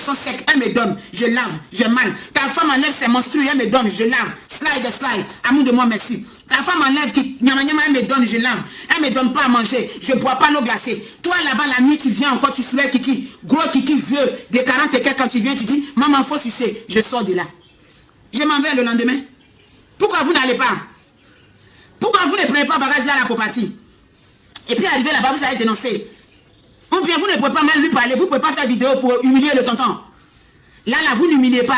sont secs, elle me donne, je lave, j'ai mal. Ta femme enlève ses menstrues, elle me donne, je lave. Slide, amour de moi, merci. Ta femme enlève, elle me donne, je lave. Elle me donne pas à manger, je bois pas l'eau glacée. Toi là-bas, la nuit, tu viens encore, tu soulèves Kiki, gros Kiki vieux, des 40 et quelques, quand tu viens, tu dis, maman, faut sucer, je sors de là. Je m'en vais le lendemain. Pourquoi vous n'allez pas? Pourquoi vous ne prenez pas bagage là pour partir? Et puis arrivé là-bas, vous allez dénoncer. Ou bien vous ne pouvez pas mal lui parler, vous ne pouvez pas faire vidéo pour humilier le tonton. Là, vous n'humiliez pas.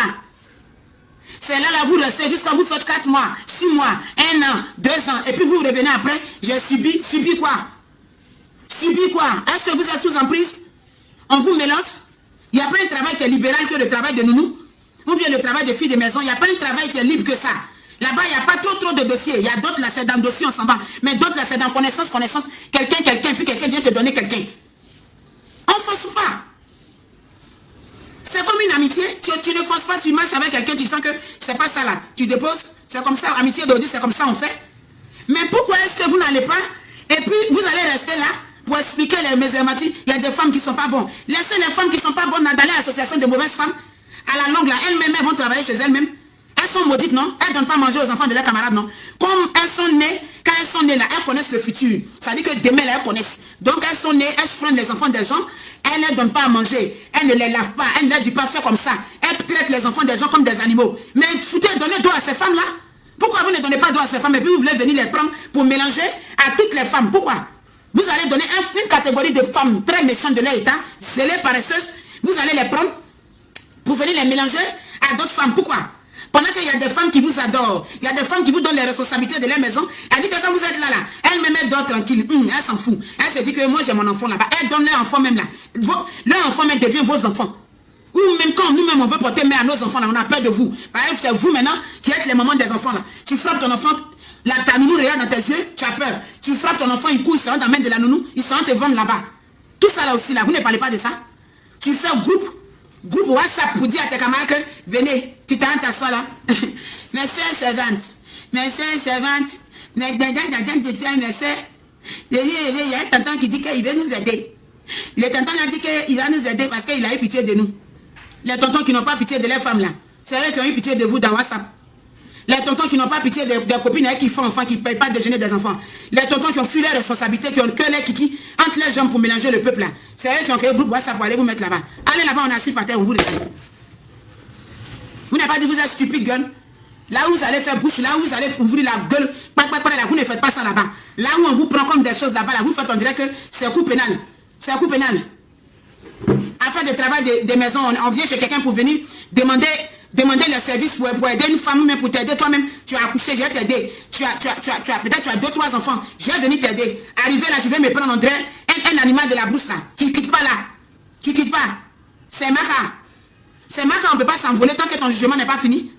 C'est là, vous restez jusqu'à vous faites 4 mois, 6 mois, 1 an, 2 ans. Et puis vous revenez après, j'ai subi quoi? Subi quoi? Est-ce que vous êtes sous emprise? On vous mélange? Il n'y a pas un travail qui est libéral que le travail de nounou. Ou bien le travail de fille de maison. Il n'y a pas un travail qui est libre que ça. Là-bas, il n'y a pas trop de dossiers. Il y a d'autres là, c'est dans le dossier, on s'en va. Mais d'autres là, c'est dans connaissance. Quelqu'un, puis quelqu'un vient te donner quelqu'un. On ne force pas. C'est comme une amitié. Tu ne forces pas, tu marches avec quelqu'un, tu sens que c'est pas ça là. Tu déposes, c'est comme ça. Amitié d'aujourd'hui, c'est comme ça on fait. Mais pourquoi est-ce que vous n'allez pas? Et puis, vous allez rester là pour expliquer les mésermatiques. Il y a des femmes qui ne sont pas bonnes. Laissez les femmes qui ne sont pas bonnes dans l'association de mauvaises femmes. À la longue, là, elles-mêmes, elles vont travailler chez elles-mêmes. Elles sont maudites, non? Elles ne donnent pas à manger aux enfants de leurs camarades, non? Comme elles sont nées, quand elles sont nées là, elles connaissent le futur. Ça veut dire que demain, là, elles connaissent. Donc, elles sont nées, elles prennent les enfants des gens, elles ne les donnent pas à manger. Elles ne les lavent pas, elles ne leur disent pas faire comme ça. Elles traitent les enfants des gens comme des animaux. Mais foutez, donnez d'eau à ces femmes-là. Pourquoi vous ne donnez pas d'eau à ces femmes et puis vous voulez venir les prendre pour mélanger à toutes les femmes? Pourquoi? Vous allez donner une catégorie de femmes très méchantes de leur état, zélées, paresseuses. Vous allez les prendre pour venir les mélanger à d'autres femmes. Pourquoi? Pendant qu'il y a des femmes qui vous adorent, il y a des femmes qui vous donnent les responsabilités de leur maison, elle dit que quand vous êtes là, elle me met d'autres tranquille, elle s'en fout. Elle se dit que moi j'ai mon enfant là-bas. Elle donne leur enfant même là. Leur enfant même devient vos enfants. Ou même quand nous-mêmes on veut porter main à nos enfants là, on a peur de vous. Par exemple, c'est vous maintenant qui êtes les mamans des enfants là. Tu frappes ton enfant, ta nounou regarde dans tes yeux, tu as peur. Tu frappes ton enfant, il court, il se rend dans la main de la nounou, il se rend te vendre là-bas. Tout ça là aussi là, vous ne parlez pas de ça. Tu fais groupe WhatsApp pour dire à tes camarades que venez, tu t'assois là. Merci servante. Merci servante. Mais il y a un tonton qui dit qu'il veut nous aider. Le tonton a dit qu'il va nous aider parce qu'il a eu pitié de nous. Les tontons qui n'ont pas pitié de les femmes là, c'est eux qui ont eu pitié de vous dans WhatsApp. Les tontons qui n'ont pas pitié des copines qui font enfants, qui ne payent pas de déjeuner des enfants. Les tontons qui ont fui leurs responsabilités, qui ont que les kiki entre les jambes pour mélanger le peuple là. C'est eux qui ont créé le groupe WhatsApp pour aller vous mettre là-bas. Allez là-bas, on est assis par terre, on vous réclame. Vous n'avez pas dit vous êtes stupide gueule. Là où vous allez faire bouche, là où vous allez ouvrir la gueule, là, vous ne faites pas ça là-bas. Là où on vous prend comme des choses là-bas, là, vous faites, on dirait que c'est un coup pénal. C'est un coup pénal. Afin de travail des maisons, on vient chez quelqu'un pour venir demander les services pour aider une femme, même pour t'aider toi-même. Tu as accouché, je vais t'aider. Peut-être tu as 2-3 enfants, je vais venir t'aider. Arrivé là, tu vais me prendre, on dirait un animal de la brousse là. Tu ne quittes pas là. Tu ne quittes pas. C'est Maca. C'est Maca, on ne peut pas s'envoler tant que ton jugement n'est pas fini.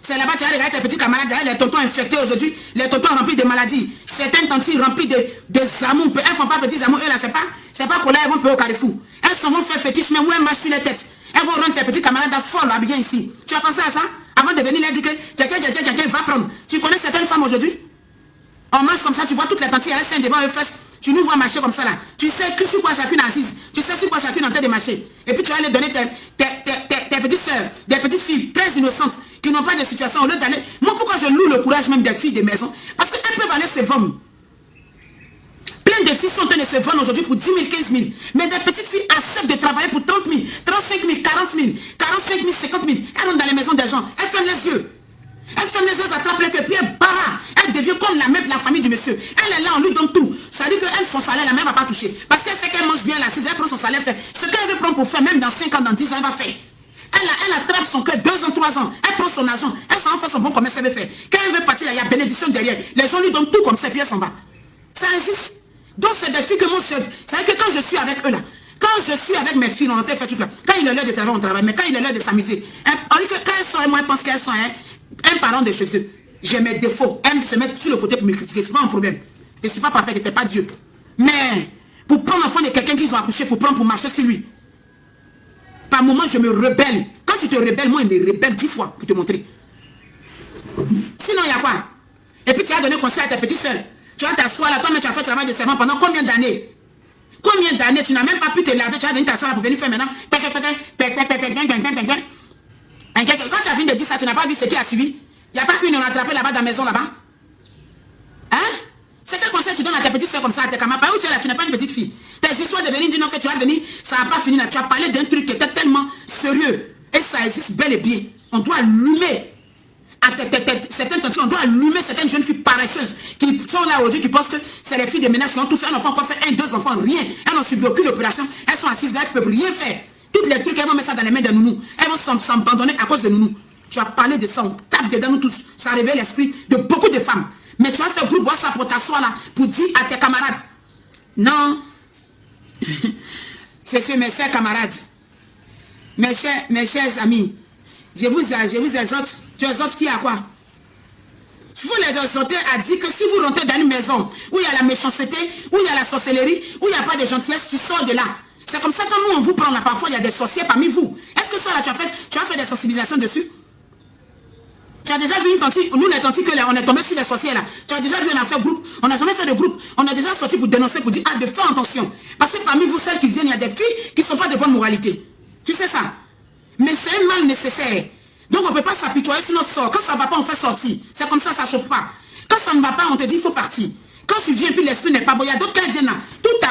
C'est là-bas, tu as regardé tes petits camarades, les tontons infectés aujourd'hui, les tontons remplis de maladies. Certaines tantes remplis de amours. Elles ne font pas petits amours, eux là, c'est pas qu'on elles vont payer au carrefour. Elles s'en vont faire fétiche, mais où elles marchent sur les têtes. Elles vont rendre tes petits camarades folles, bien ici. Tu as pensé à ça? Avant de venir leur dire que quelqu'un va prendre. Tu connais certaines femmes aujourd'hui? On marche comme ça, tu vois toutes les tantes, elles sont devant eux fesses. Tu nous vois marcher comme ça là. Tu sais que sur quoi chacune assise. Tu sais sur quoi chacune en train de marcher. Et puis tu vas les donner tes petites soeurs, des petites filles très innocentes qui n'ont pas de situation au lieu d'aller. Moi, pourquoi je loue le courage même des filles de maison? Parce qu'elles peuvent aller se vendre. Plein de filles sont en train de se vendre aujourd'hui pour 10 000, 15 000. Mais des petites filles acceptent de travailler pour 30 000, 35 000, 40 000, 45 000, 50 000. Elles rentrent dans les maisons des gens. Elles ferment les yeux. Elle ferme les yeux, attrape les queues, puis elle barra. Elle devient comme la famille du monsieur. Elle est là, on lui donne tout. Ça veut dire qu'elle, son salaire, la mère ne va pas toucher. Parce qu'elle sait qu'elle mange bien la cise, elle prend son salaire, fait. Ce qu'elle veut prendre pour faire, même dans 5 ans, dans 10 ans, elle va faire. Elle attrape son cœur 2 ans, 3 ans. Elle prend son argent. Elle s'en fait son bon commerce, elle veut faire. Quand elle veut partir, là, il y a bénédiction derrière. Les gens lui donnent tout comme ça, puis elle s'en va. Ça existe. Donc, c'est des filles que moi, c'est vrai que quand je suis avec eux, là, quand je suis avec mes filles, on a fait tout là. Quand il est l'heure de travailler, on travaille. Mais quand il est l'heure de s'amuser, on dit que quand elles sont, moi, je pense qu'elles sont un parent de chez eux. J'ai mes défauts. Elles se mettent sur le côté pour me critiquer. C'est pas un problème. Je ne suis pas parfaite, je n'étais pas Dieu. Mais, pour prendre l'enfant de quelqu'un qu'ils ont accouché, pour prendre, pour marcher sur lui. Par moment, je me rebelle. Quand tu te rebelles, moi, je me rebelle 10 fois pour te montrer. Sinon, il y a quoi? Et puis, tu as donné conseil à tes petites soeurs. Tu vas t'asseoir là, toi, mais tu as fait le travail de servant pendant combien d'années? Combien d'années tu n'as même pas pu te laver, tu as venu t'asseoir là pour venir faire maintenant. Quand tu as fini de dire ça, tu n'as pas vu ce qui a suivi. Il n'y a pas pu nous attraper là-bas dans la maison là-bas. Hein? C'est quel conseil tu donnes à tes petites soeurs comme ça, à tes camarades? Où tu es là, tu n'es pas une petite fille. Tes histoires de venir dire non que tu vas venir, ça n'a pas fini là. Tu as parlé d'un truc qui était tellement sérieux. Et ça existe bel et bien. On doit allumer. Certaines tentures, on doit allumer certaines jeunes filles paresseuses qui sont là aujourd'hui, qui pensent que c'est les filles de ménage qui ont tout fait. Elles n'ont pas encore fait 1, 2 enfants, rien. Elles n'ont subi aucune opération. Elles sont assises là, elles ne peuvent rien faire. Toutes les trucs, elles vont mettre ça dans les mains de nounous. Elles vont s'abandonner à cause de nounous. Tu as parlé de ça, on tape dedans nous tous. Ça réveille l'esprit de beaucoup de femmes. Mais tu vas faire groupe WhatsApp pour t'asseoir là, pour dire à tes camarades. Non. C'est ce mes chers camarades. Mes chers amis. Je vous exhorte. Tu exhortes qui à quoi? Vous les exhortez à dire que si vous rentrez dans une maison où il y a la méchanceté, où il y a la sorcellerie, où il n'y a pas de gentillesse, tu sors de là. C'est comme ça que nous on vous prend là. Parfois il y a des sorciers parmi vous. Est-ce que ça là tu as fait des sensibilisations dessus? Tu as déjà vu une tante, nous les tantes que là, on est tombé sur les sorciers là. Tu as déjà vu, on a fait groupe, on n'a jamais fait de groupe, on a déjà sorti pour dénoncer, pour dire, de faire attention. Parce que parmi vous, celles qui viennent, il y a des filles qui ne sont pas de bonne moralité. Tu sais ça? Mais c'est un mal nécessaire. Donc on ne peut pas s'apitoyer sur notre sort. Quand ça ne va pas, on fait sortir. C'est comme ça ne chauffe pas. Quand ça ne va pas, on te dit, il faut partir. Quand tu viens, puis l'esprit n'est pas bon, il y a d'autres qui viennent là.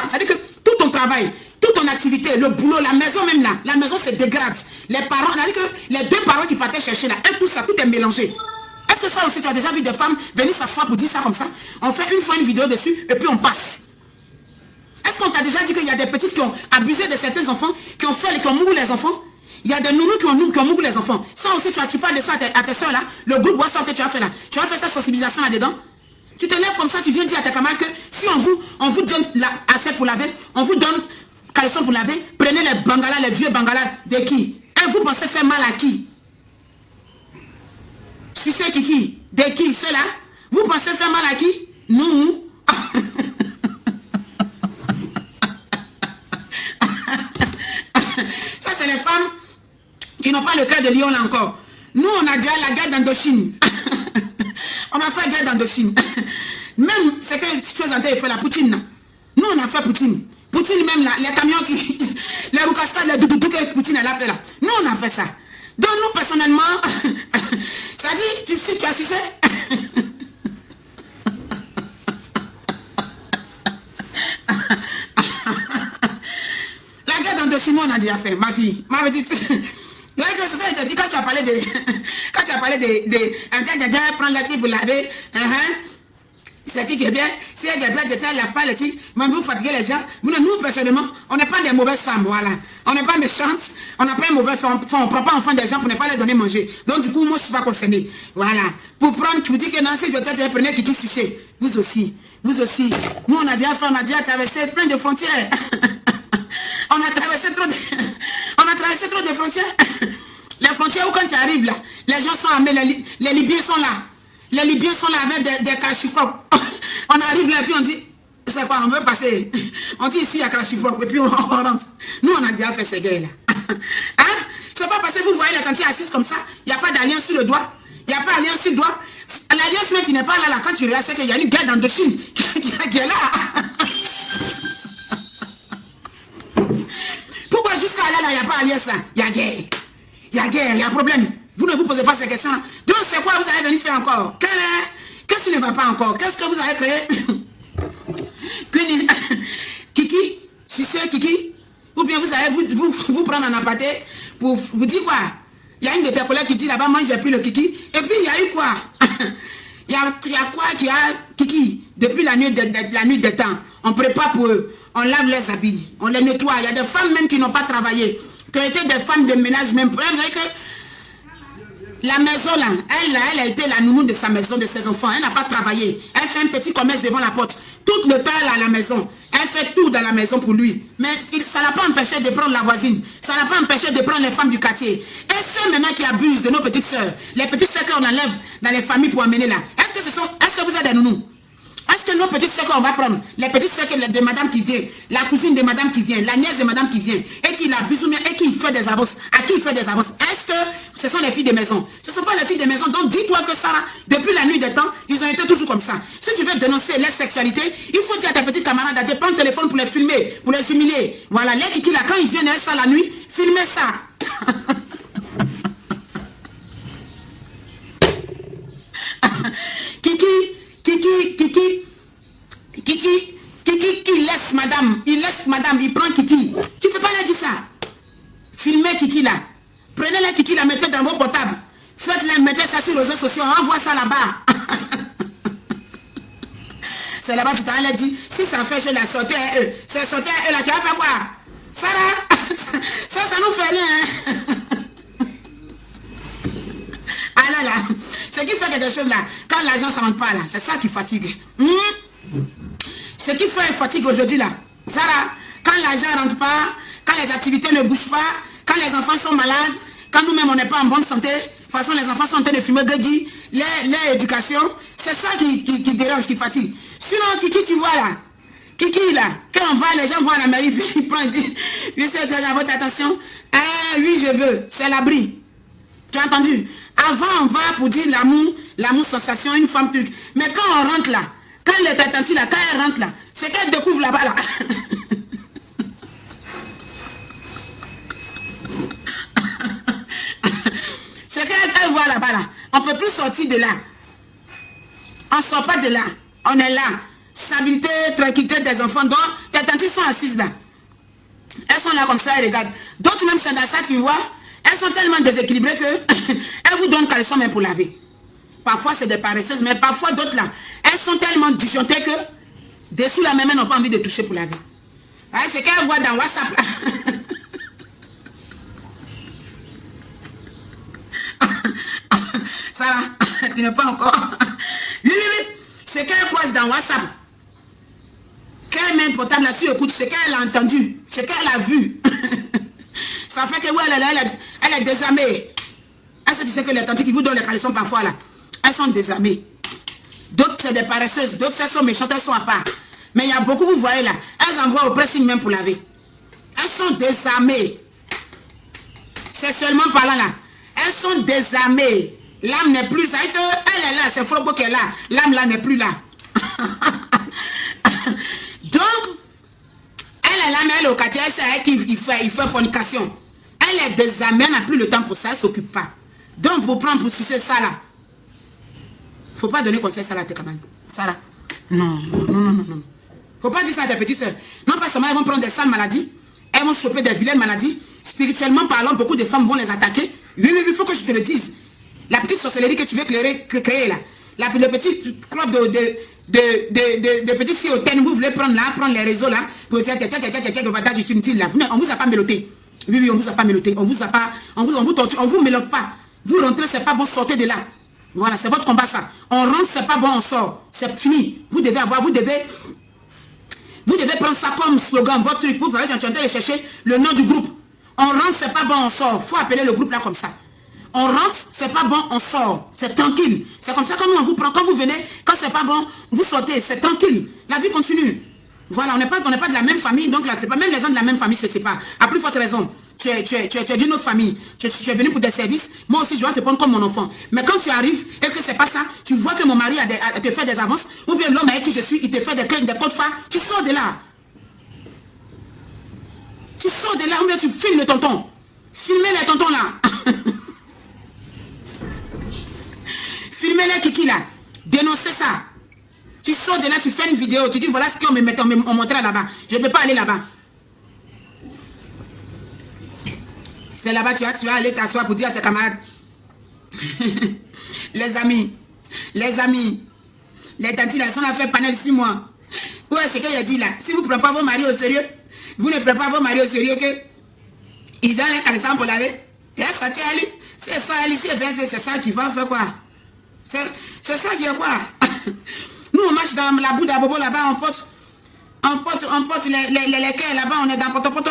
C'est-à-dire que tout ton travail, toute ton activité, le boulot, la maison même là, la maison se dégrade. Les parents, c'est-à-dire que les 2 parents qui partaient chercher là, et tout ça, tout est mélangé. Est-ce que ça aussi, tu as déjà vu des femmes venir s'asseoir pour dire ça comme ça? On fait une fois une vidéo dessus, et puis on passe. Est-ce qu'on t'a déjà dit qu'il y a des petites qui ont abusé de certains enfants, qui ont mouru les enfants? Il y a des nounous qui ont mouru les enfants. Ça aussi, tu parles de ça à tes soeurs là, le groupe WhatsApp que tu as fait là. Tu as fait cette sensibilisation là-dedans. Tu te lèves comme ça, tu viens dire à tes camarades que si on vous donne la assiette pour laver, on vous donne caleçon pour laver, prenez les bangalas, les vieux bangalas de qui? Et vous pensez faire mal à qui? Si c'est qui? De qui? Ceux-là? Vous pensez faire mal à qui? Nous. Ça, c'est les femmes qui n'ont pas le cœur de lion là encore. Nous, on a déjà la guerre d'Indochine. On a fait la guerre d'Indochine. Même, c'est que tu es en train de faire la Poutine là. Nous, on a fait Poutine. Poutine même là, les camions qui... les Roukastas, les doudous que Poutine elle a fait là. Nous, on a fait ça. Donc, nous, personnellement... ça dit, si tu as sucé... La guerre d'Indochine, on a déjà fait, ma fille. Ma petite... Là, que c'est ça, je te dis, quand tu as parlé de... Quand tu as parlé de... prendre la tête pour laver... C'est qui est bien, si elle est bien, elle lave pas les tirs, même vous fatiguez les gens. Nous, personnellement, on n'est pas des mauvaises femmes, voilà. On n'est pas méchantes, on n'a pas un mauvais femme, on ne prend pas enfant des gens pour ne pas les donner manger. Donc, du coup, moi, je ne suis pas concernée. Voilà. Pour prendre, tu vous dis que non, si peut-être prenez qui sucez. Vous aussi. Vous aussi. Nous, on a déjà fait, on a déjà traversé plein de frontières. On a traversé trop de frontières. Les frontières où quand tu arrives là, les gens sont armés, les Libyens sont là. Les Libyens sont là avec des Kalachnikovs. On arrive là et puis on dit, c'est quoi, on veut passer. On dit ici il y a Kalachnikov et puis on rentre. Nous on a déjà fait ces guerres là. Hein? C'est pas parce que vous voyez les tantiers assises comme ça, il n'y a pas d'alliance sur le doigt. Il n'y a pas d'alliance sur le doigt. L'alliance même qui n'est pas là, quand tu regardes, c'est qu'il y a une guerre d'Indochine qui est là. Pourquoi jusqu'à là, il n'y a pas d'alliance là? Il y a guerre. Il y a guerre, il y a problème. Vous ne vous posez pas ces questions-là. Donc, c'est quoi vous allez venir faire encore? Qu'est-ce qui ne va pas encore? Qu'est-ce que vous allez créer? Kiki? Si c'est Kiki? Ou bien vous allez vous prendre en aparté pour vous dire quoi? Il y a une de tes collègues qui dit là-bas, moi j'ai pris le Kiki. Et puis, il y a eu quoi? Il y a quoi qui a Kiki? Depuis la nuit des temps, on prépare pour eux. On lave leurs habits. On les nettoie. Il y a des femmes même qui n'ont pas travaillé. Qui ont été des femmes de ménage même. La maison là, elle a été la nounou de sa maison, de ses enfants. Elle n'a pas travaillé. Elle fait un petit commerce devant la porte. Tout le temps elle est à la maison. Elle fait tout dans la maison pour lui. Mais ça n'a pas empêché de prendre la voisine. Ça n'a pas empêché de prendre les femmes du quartier. Et ceux maintenant qui abusent de nos petites soeurs, les petites soeurs qu'on enlève dans les familles pour amener là, est-ce que vous êtes des nounous? Est-ce que que nos petites soeurs qu'on va prendre, les petites soeurs de madame qui vient, la cousine de madame qui vient, la nièce de madame qui vient, et qui l'abuse et qui fait des avances, à qui il fait des avances, est-ce que ce sont les filles de maison? Ce ne sont pas les filles de maison. Donc dis-toi que Sarah, depuis la nuit des temps, ils ont été toujours comme ça. Si tu veux dénoncer leur sexualité, il faut dire à tes petites camarades de prendre le téléphone pour les filmer, pour les humilier. Voilà, les kiki là, quand ils viennent ça la nuit, filmez ça. Kiki qui laisse madame, il prend Kiki. Tu peux pas leur dire ça. Filmez Kiki là. Prenez la Kiki là, mettez dans vos portables. Faites-les, mettez ça sur les réseaux sociaux, envoie ça là-bas. C'est là-bas, tu t'en as dit, si ça fait chez la sortie à eux, c'est sortie à eux là, tu vas faire quoi? Sarah, ça nous fait rien. Hein? Ah là là, ce qui fait quelque chose là, quand l'argent ne rentre pas là, c'est ça qui fatigue. Ce qui fait fatigue aujourd'hui là, Sarah, quand l'argent ne rentre pas, quand les activités ne bougent pas, quand les enfants sont malades, quand nous-mêmes on n'est pas en bonne santé, de toute façon les enfants sont en train de fumer Guedi, leur éducation, c'est ça qui dérange, qui fatigue. Sinon, Kiki, tu vois là, Kiki là, quand on va, les gens vont à la mairie, ils prennent, ils disent, votre attention, ah oui je veux, c'est l'abri. Tu as entendu? Avant on va pour dire l'amour sensation, une femme truc. Mais quand on rentre là, quand les tatantis là, quand elle rentre là, c'est qu'elle découvre là-bas là. C'est qu'elle voit là-bas là. On ne peut plus sortir de là. On ne sort pas de là. On est là. Stabilité, tranquillité des enfants. Donc, tes tantes sont assises là. Elles sont là comme ça, elles regardent. D'autres même sont dans ça, tu vois. Elles sont tellement déséquilibrées que elles vous donnent caleçon même pour laver. Parfois, c'est des paresseuses, mais parfois d'autres là. Elles sont tellement disjonctées que dessous la même, elles n'ont pas envie de toucher pour laver. C'est qu'elles voient dans WhatsApp là. Sarah, tu n'es pas encore. Oui. C'est qu'elle croise dans WhatsApp. Qu'elle met un portable là-dessus, écoute, c'est qu'elle a entendu. C'est qu'elle a vu. Ça fait que oui, elle est désarmée. Est-ce que tu sais que les tantes qui vous donnent les caleçons parfois là, elles sont désarmées. D'autres c'est des paresseuses, d'autres elles sont méchantes, elles sont à part. Mais il y a beaucoup, vous voyez là, elles envoient au pressing même pour laver. Elles sont désarmées. Sexuellement parlant là, elles sont désarmées. L'âme n'est plus, ça veut dire elle est là, c'est Frobo qui est là. L'âme là n'est plus là. Donc, elle est là, mais elle est au quartier, c'est elle qui fait fornication. Elle est désarmée, elle n'a plus le temps pour ça, elle ne s'occupe pas. Donc, pour prendre, pour sucer ça là, il ne faut pas donner conseil ça là, tes camarades. Sarah. Non. Il ne faut pas dire ça à tes petites soeurs. Non, pas seulement elles vont prendre des sales maladies, elles vont choper des vilaines maladies. Spirituellement parlant, beaucoup de femmes vont les attaquer. Oui, il faut que je te le dise. La petite sorcellerie que tu veux créer là, le petit club de petites filles au thème, vous voulez prendre là, prendre les réseaux là, pour dire là. On vous a pas méloté. Oui, on vous a pas méloté. On vous a pas, on vous torture, on vous mélote pas. Vous rentrez, c'est pas bon, sortez de là. Voilà, c'est votre combat ça. On rentre, c'est pas bon, on sort. C'est fini. Vous devez prendre ça comme slogan, votre truc. Vous voyez, j'ai en train de chercher le nom du groupe. On rentre, c'est pas bon, on sort. Faut appeler le groupe là comme ça. On rentre, c'est pas bon, on sort. C'est tranquille. C'est comme ça quand on vous prend. Quand vous venez, quand c'est pas bon, vous sortez. C'est tranquille. La vie continue. Voilà, on n'est pas de la même famille. Donc là, c'est pas même les gens de la même famille se séparent. À plus forte raison. Tu es d'une autre famille. Tu es venu pour des services. Moi aussi, je dois te prendre comme mon enfant. Mais quand tu arrives et que c'est pas ça, tu vois que mon mari te fait des avances, ou bien l'homme avec qui je suis, il te fait des clés, des codes phares, tu sors de là. Tu sors de là, ou bien tu filmes le tonton. Filmez les tontons là. Filmez les kiki là. Dénoncez ça. Tu sors de là, tu fais une vidéo, tu dis voilà ce qu'on me montrait là-bas. Je ne peux pas aller là-bas. C'est là-bas, tu vas aller t'asseoir pour dire à tes camarades. les amis, les tantis là, sont là fait panel 6 mois. Où est-ce qu'il a dit là? Si vous ne prenez pas vos maris au sérieux, vous ne prenez pas vos maris au sérieux que ils donnent les caleçons pour laver. Et ça tient à lui. C'est ça, c'est ça qui va faire quoi? C'est ça qui est quoi? Nous, on marche dans la boue d'Abobo là-bas, on porte les quais là-bas, on est dans Poto.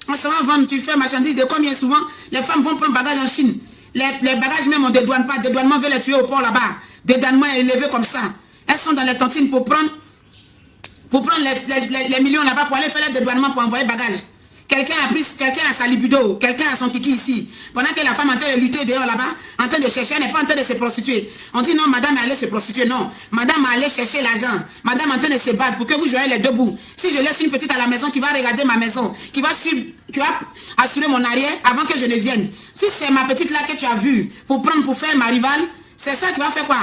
On se va vendre, tu fais marchandise de combien souvent? Les femmes vont prendre bagages en Chine. Les bagages même, on ne dédouane pas. Dédouanement veut les tuer au port là-bas. Dédouanement est élevé comme ça. Elles sont dans les cantines pour prendre pour prendre les millions là-bas pour aller faire le dédouanement pour envoyer bagage. Quelqu'un a sa libido, quelqu'un a son kiki ici. Pendant que la femme est en train de lutter dehors là-bas, en train de chercher, elle n'est pas en train de se prostituer. On dit non, madame est allée se prostituer. Non, madame est allée chercher l'argent. Madame est en train de se battre pour que vous jouiez les deux bouts. Si je laisse une petite à la maison qui va regarder ma maison, qui va suivre, qui va assurer mon arrière avant que je ne vienne. Si c'est ma petite là que tu as vue pour prendre pour faire ma rivale, c'est ça qui va faire quoi?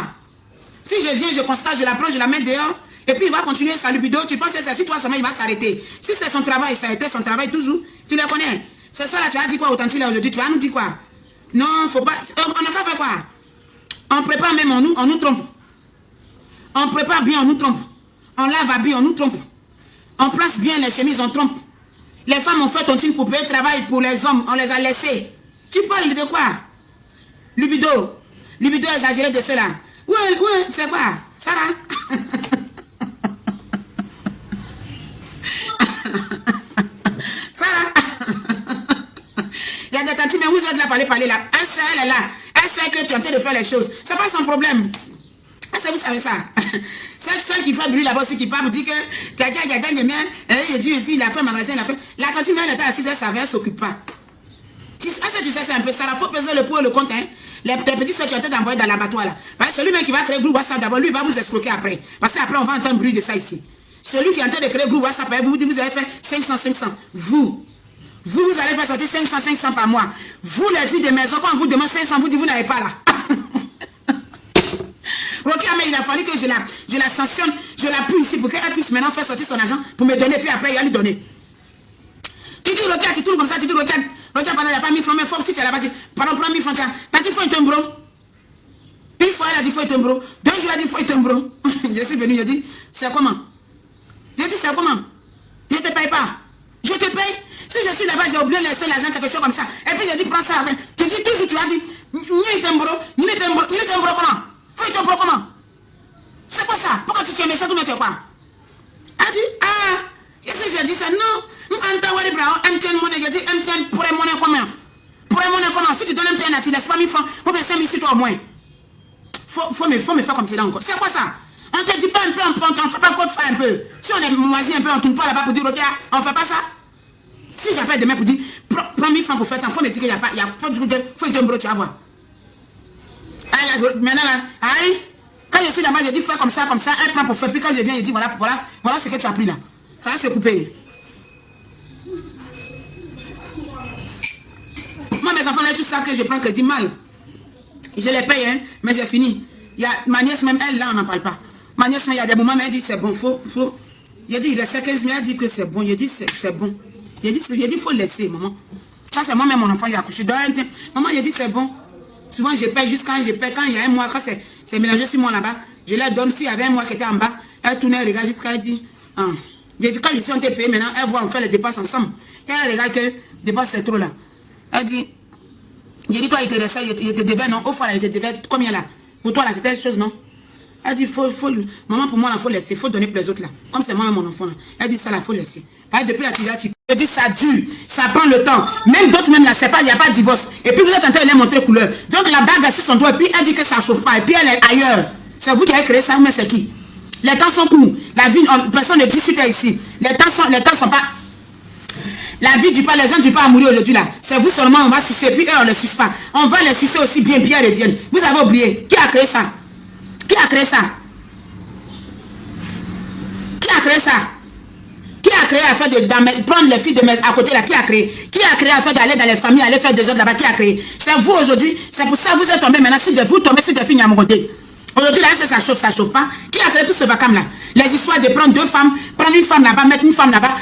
Si je viens, je constate, je la prends, je la mets dehors. Et puis il va continuer sa libido. Tu penses que c'est si toi seulement il va s'arrêter. Si c'est son travail, ça a été son travail toujours. Tu le connais. C'est ça là, tu as dit quoi authentique là aujourd'hui? Tu vas nous dire quoi? Non, faut pas. On a qu'à faire quoi? On prépare même, on nous trompe. On prépare bien, on nous trompe. On lave habille, on nous trompe. On place bien les chemises, on trompe. Les femmes ont fait tontine pour payer le travail pour les hommes, on les a laissés. Tu parles de quoi? Libido. Libido exagéré de cela. Oui, c'est quoi? Sarah? Il y a des tantis, mais vous êtes là, parler là. Elle est là. Elle sait que tu es en train de faire les choses. C'est pas son problème. Est-ce que vous savez ça? Celle qui fait bruit là-bas, qui parle, vous dit que quelqu'un gagne bien. Il dit aussi, il a fait un magasin, il a fait. La cantine, elle était assise, elle savait, elle s'occupe pas. Est-ce que tu sais, c'est un peu ça. Il faut peser le pour et le contre. Hein? Les petits ceux qui ont été envoyés dans l'abattoir là. Parce que celui-même qui va créer groupe WhatsApp d'abord, lui, il va vous escroquer après. Parce qu'après, on va entendre bruit de ça ici. Celui qui est en train de créer groupe WhatsApp, vous avez fait 500. Vous allez faire sortir 500 par mois. Vous, les filles de maison, quand on vous demande 500, vous dites, vous n'avez pas là. Ok, mais il a fallu que je la sanctionne, je la pue ici pour qu'elle puisse maintenant faire sortir son argent pour me donner, puis après, il va lui donner. Tu dis, Rokia, tu tournes comme ça, tu dis, Rokia, pendant il n'y a pas 1000 francs, mais faut que tu là-bas, pendant prends 1000 francs, t'as dit, faut un bro. Une fois, elle a dit, faut un bro. 2 jours, elle a dit, faut un bro. Je suis venu, je dis, c'est comment? Je dis, c'est comment? Je ne te paye pas. Je te paye. Si je suis là-bas, j'ai oublié de laisser l'argent, quelque chose comme ça. Et puis, j'ai dit, prends ça après. Tu dis, toujours, tu as dit, ni un bro comment? Faut un bro comment? C'est quoi ça? Pourquoi tu es méchant, tu ne me pas? Elle dit, j'ai dit ça, non. Je dis, MTN pour les monnaies combien? Pour les monnaies comment? Si tu donnes MTN, tu laisses pas 1000 francs, faut payer 5000 sur toi au moins. Faut me faire comme cela encore. C'est quoi ça? On te dit pas un peu, on fait pas quoi de faire un peu. Si on est moisi un peu, on tourne pas là-bas pour dire, ok, on fait pas ça. Si j'appelle demain pour dire, prends 1000 francs pour faire temps, faut me dire qu'il y a pas, faut un bro, tu vas voir. Maintenant, quand je suis là-bas, je dis, fais comme ça, elle prend pour faire, puis quand je viens, je dis, voilà ce que tu as pris là. Ça va se couper. Moi, mes enfants, là, tout ça que je prends crédit mal. Je les paye, hein, mais j'ai fini. Il y a ma nièce, même elle, là, on n'en parle pas. Ma nièce, il y a des moments, mais elle dit, c'est bon, faut. Il dit, il reste 15 000, elle dit que c'est bon. Il dit, c'est bon. Il dit, faut laisser, maman. Ça, c'est moi-même, mon enfant, il a accouché. Maman, il dit, c'est bon. Souvent, je paye juste quand il y a un mois, quand c'est mélangé sur moi là-bas, je leur donne, s'il y avait un mois qui était en bas, elle tourne, elle regarde jusqu'à elle dit, j'ai dit, quand je suis en TP, maintenant, elle voit, on fait les dépenses ensemble. Et elle regarde que dépenses, c'est trop là. Elle dit, j'ai dit, toi, il te devait, non? Au fond, là, il te devait combien là? Pour toi, là, c'était une chose, non? Elle dit, maman, pour moi, il faut laisser, il faut donner pour les autres là. Comme c'est moi, mon enfant là. Elle dit, ça, là, il faut laisser. Depuis la tu je dis, ça dure, ça prend le temps. Même d'autres, même là, c'est pas, il n'y a pas de divorce. Et puis vous êtes en train de les montrer couleur. Donc la bague sur son doigt, et puis elle dit que ça ne chauffe pas. Et puis elle est ailleurs. C'est vous qui avez créé ça, mais c'est qui? Les temps sont courts. La vie, personne ne discute ici. Les temps sont pas. La vie du pas, les gens du pas à mourir aujourd'hui là. C'est vous seulement, on va sucer, puis eux, on ne les suce pas. On va les sucer aussi bien, puis elles reviennent. Vous avez oublié. Qui a créé ça? Qui a créé ça? Qui a créé ça? Qui a créé à faire de prendre les filles de mes à côté là? Qui a créé? Qui a créé à faire d'aller dans les familles, aller faire des autres là-bas? Qui a créé? C'est vous aujourd'hui. C'est pour ça que vous êtes tombé maintenant. Si vous tombez sur des filles nyamrodées. Aujourd'hui là, ça chauffe pas. Qui a créé tout ce vacam là? Les histoires de prendre 2 femmes, prendre une femme là-bas, mettre une femme là-bas,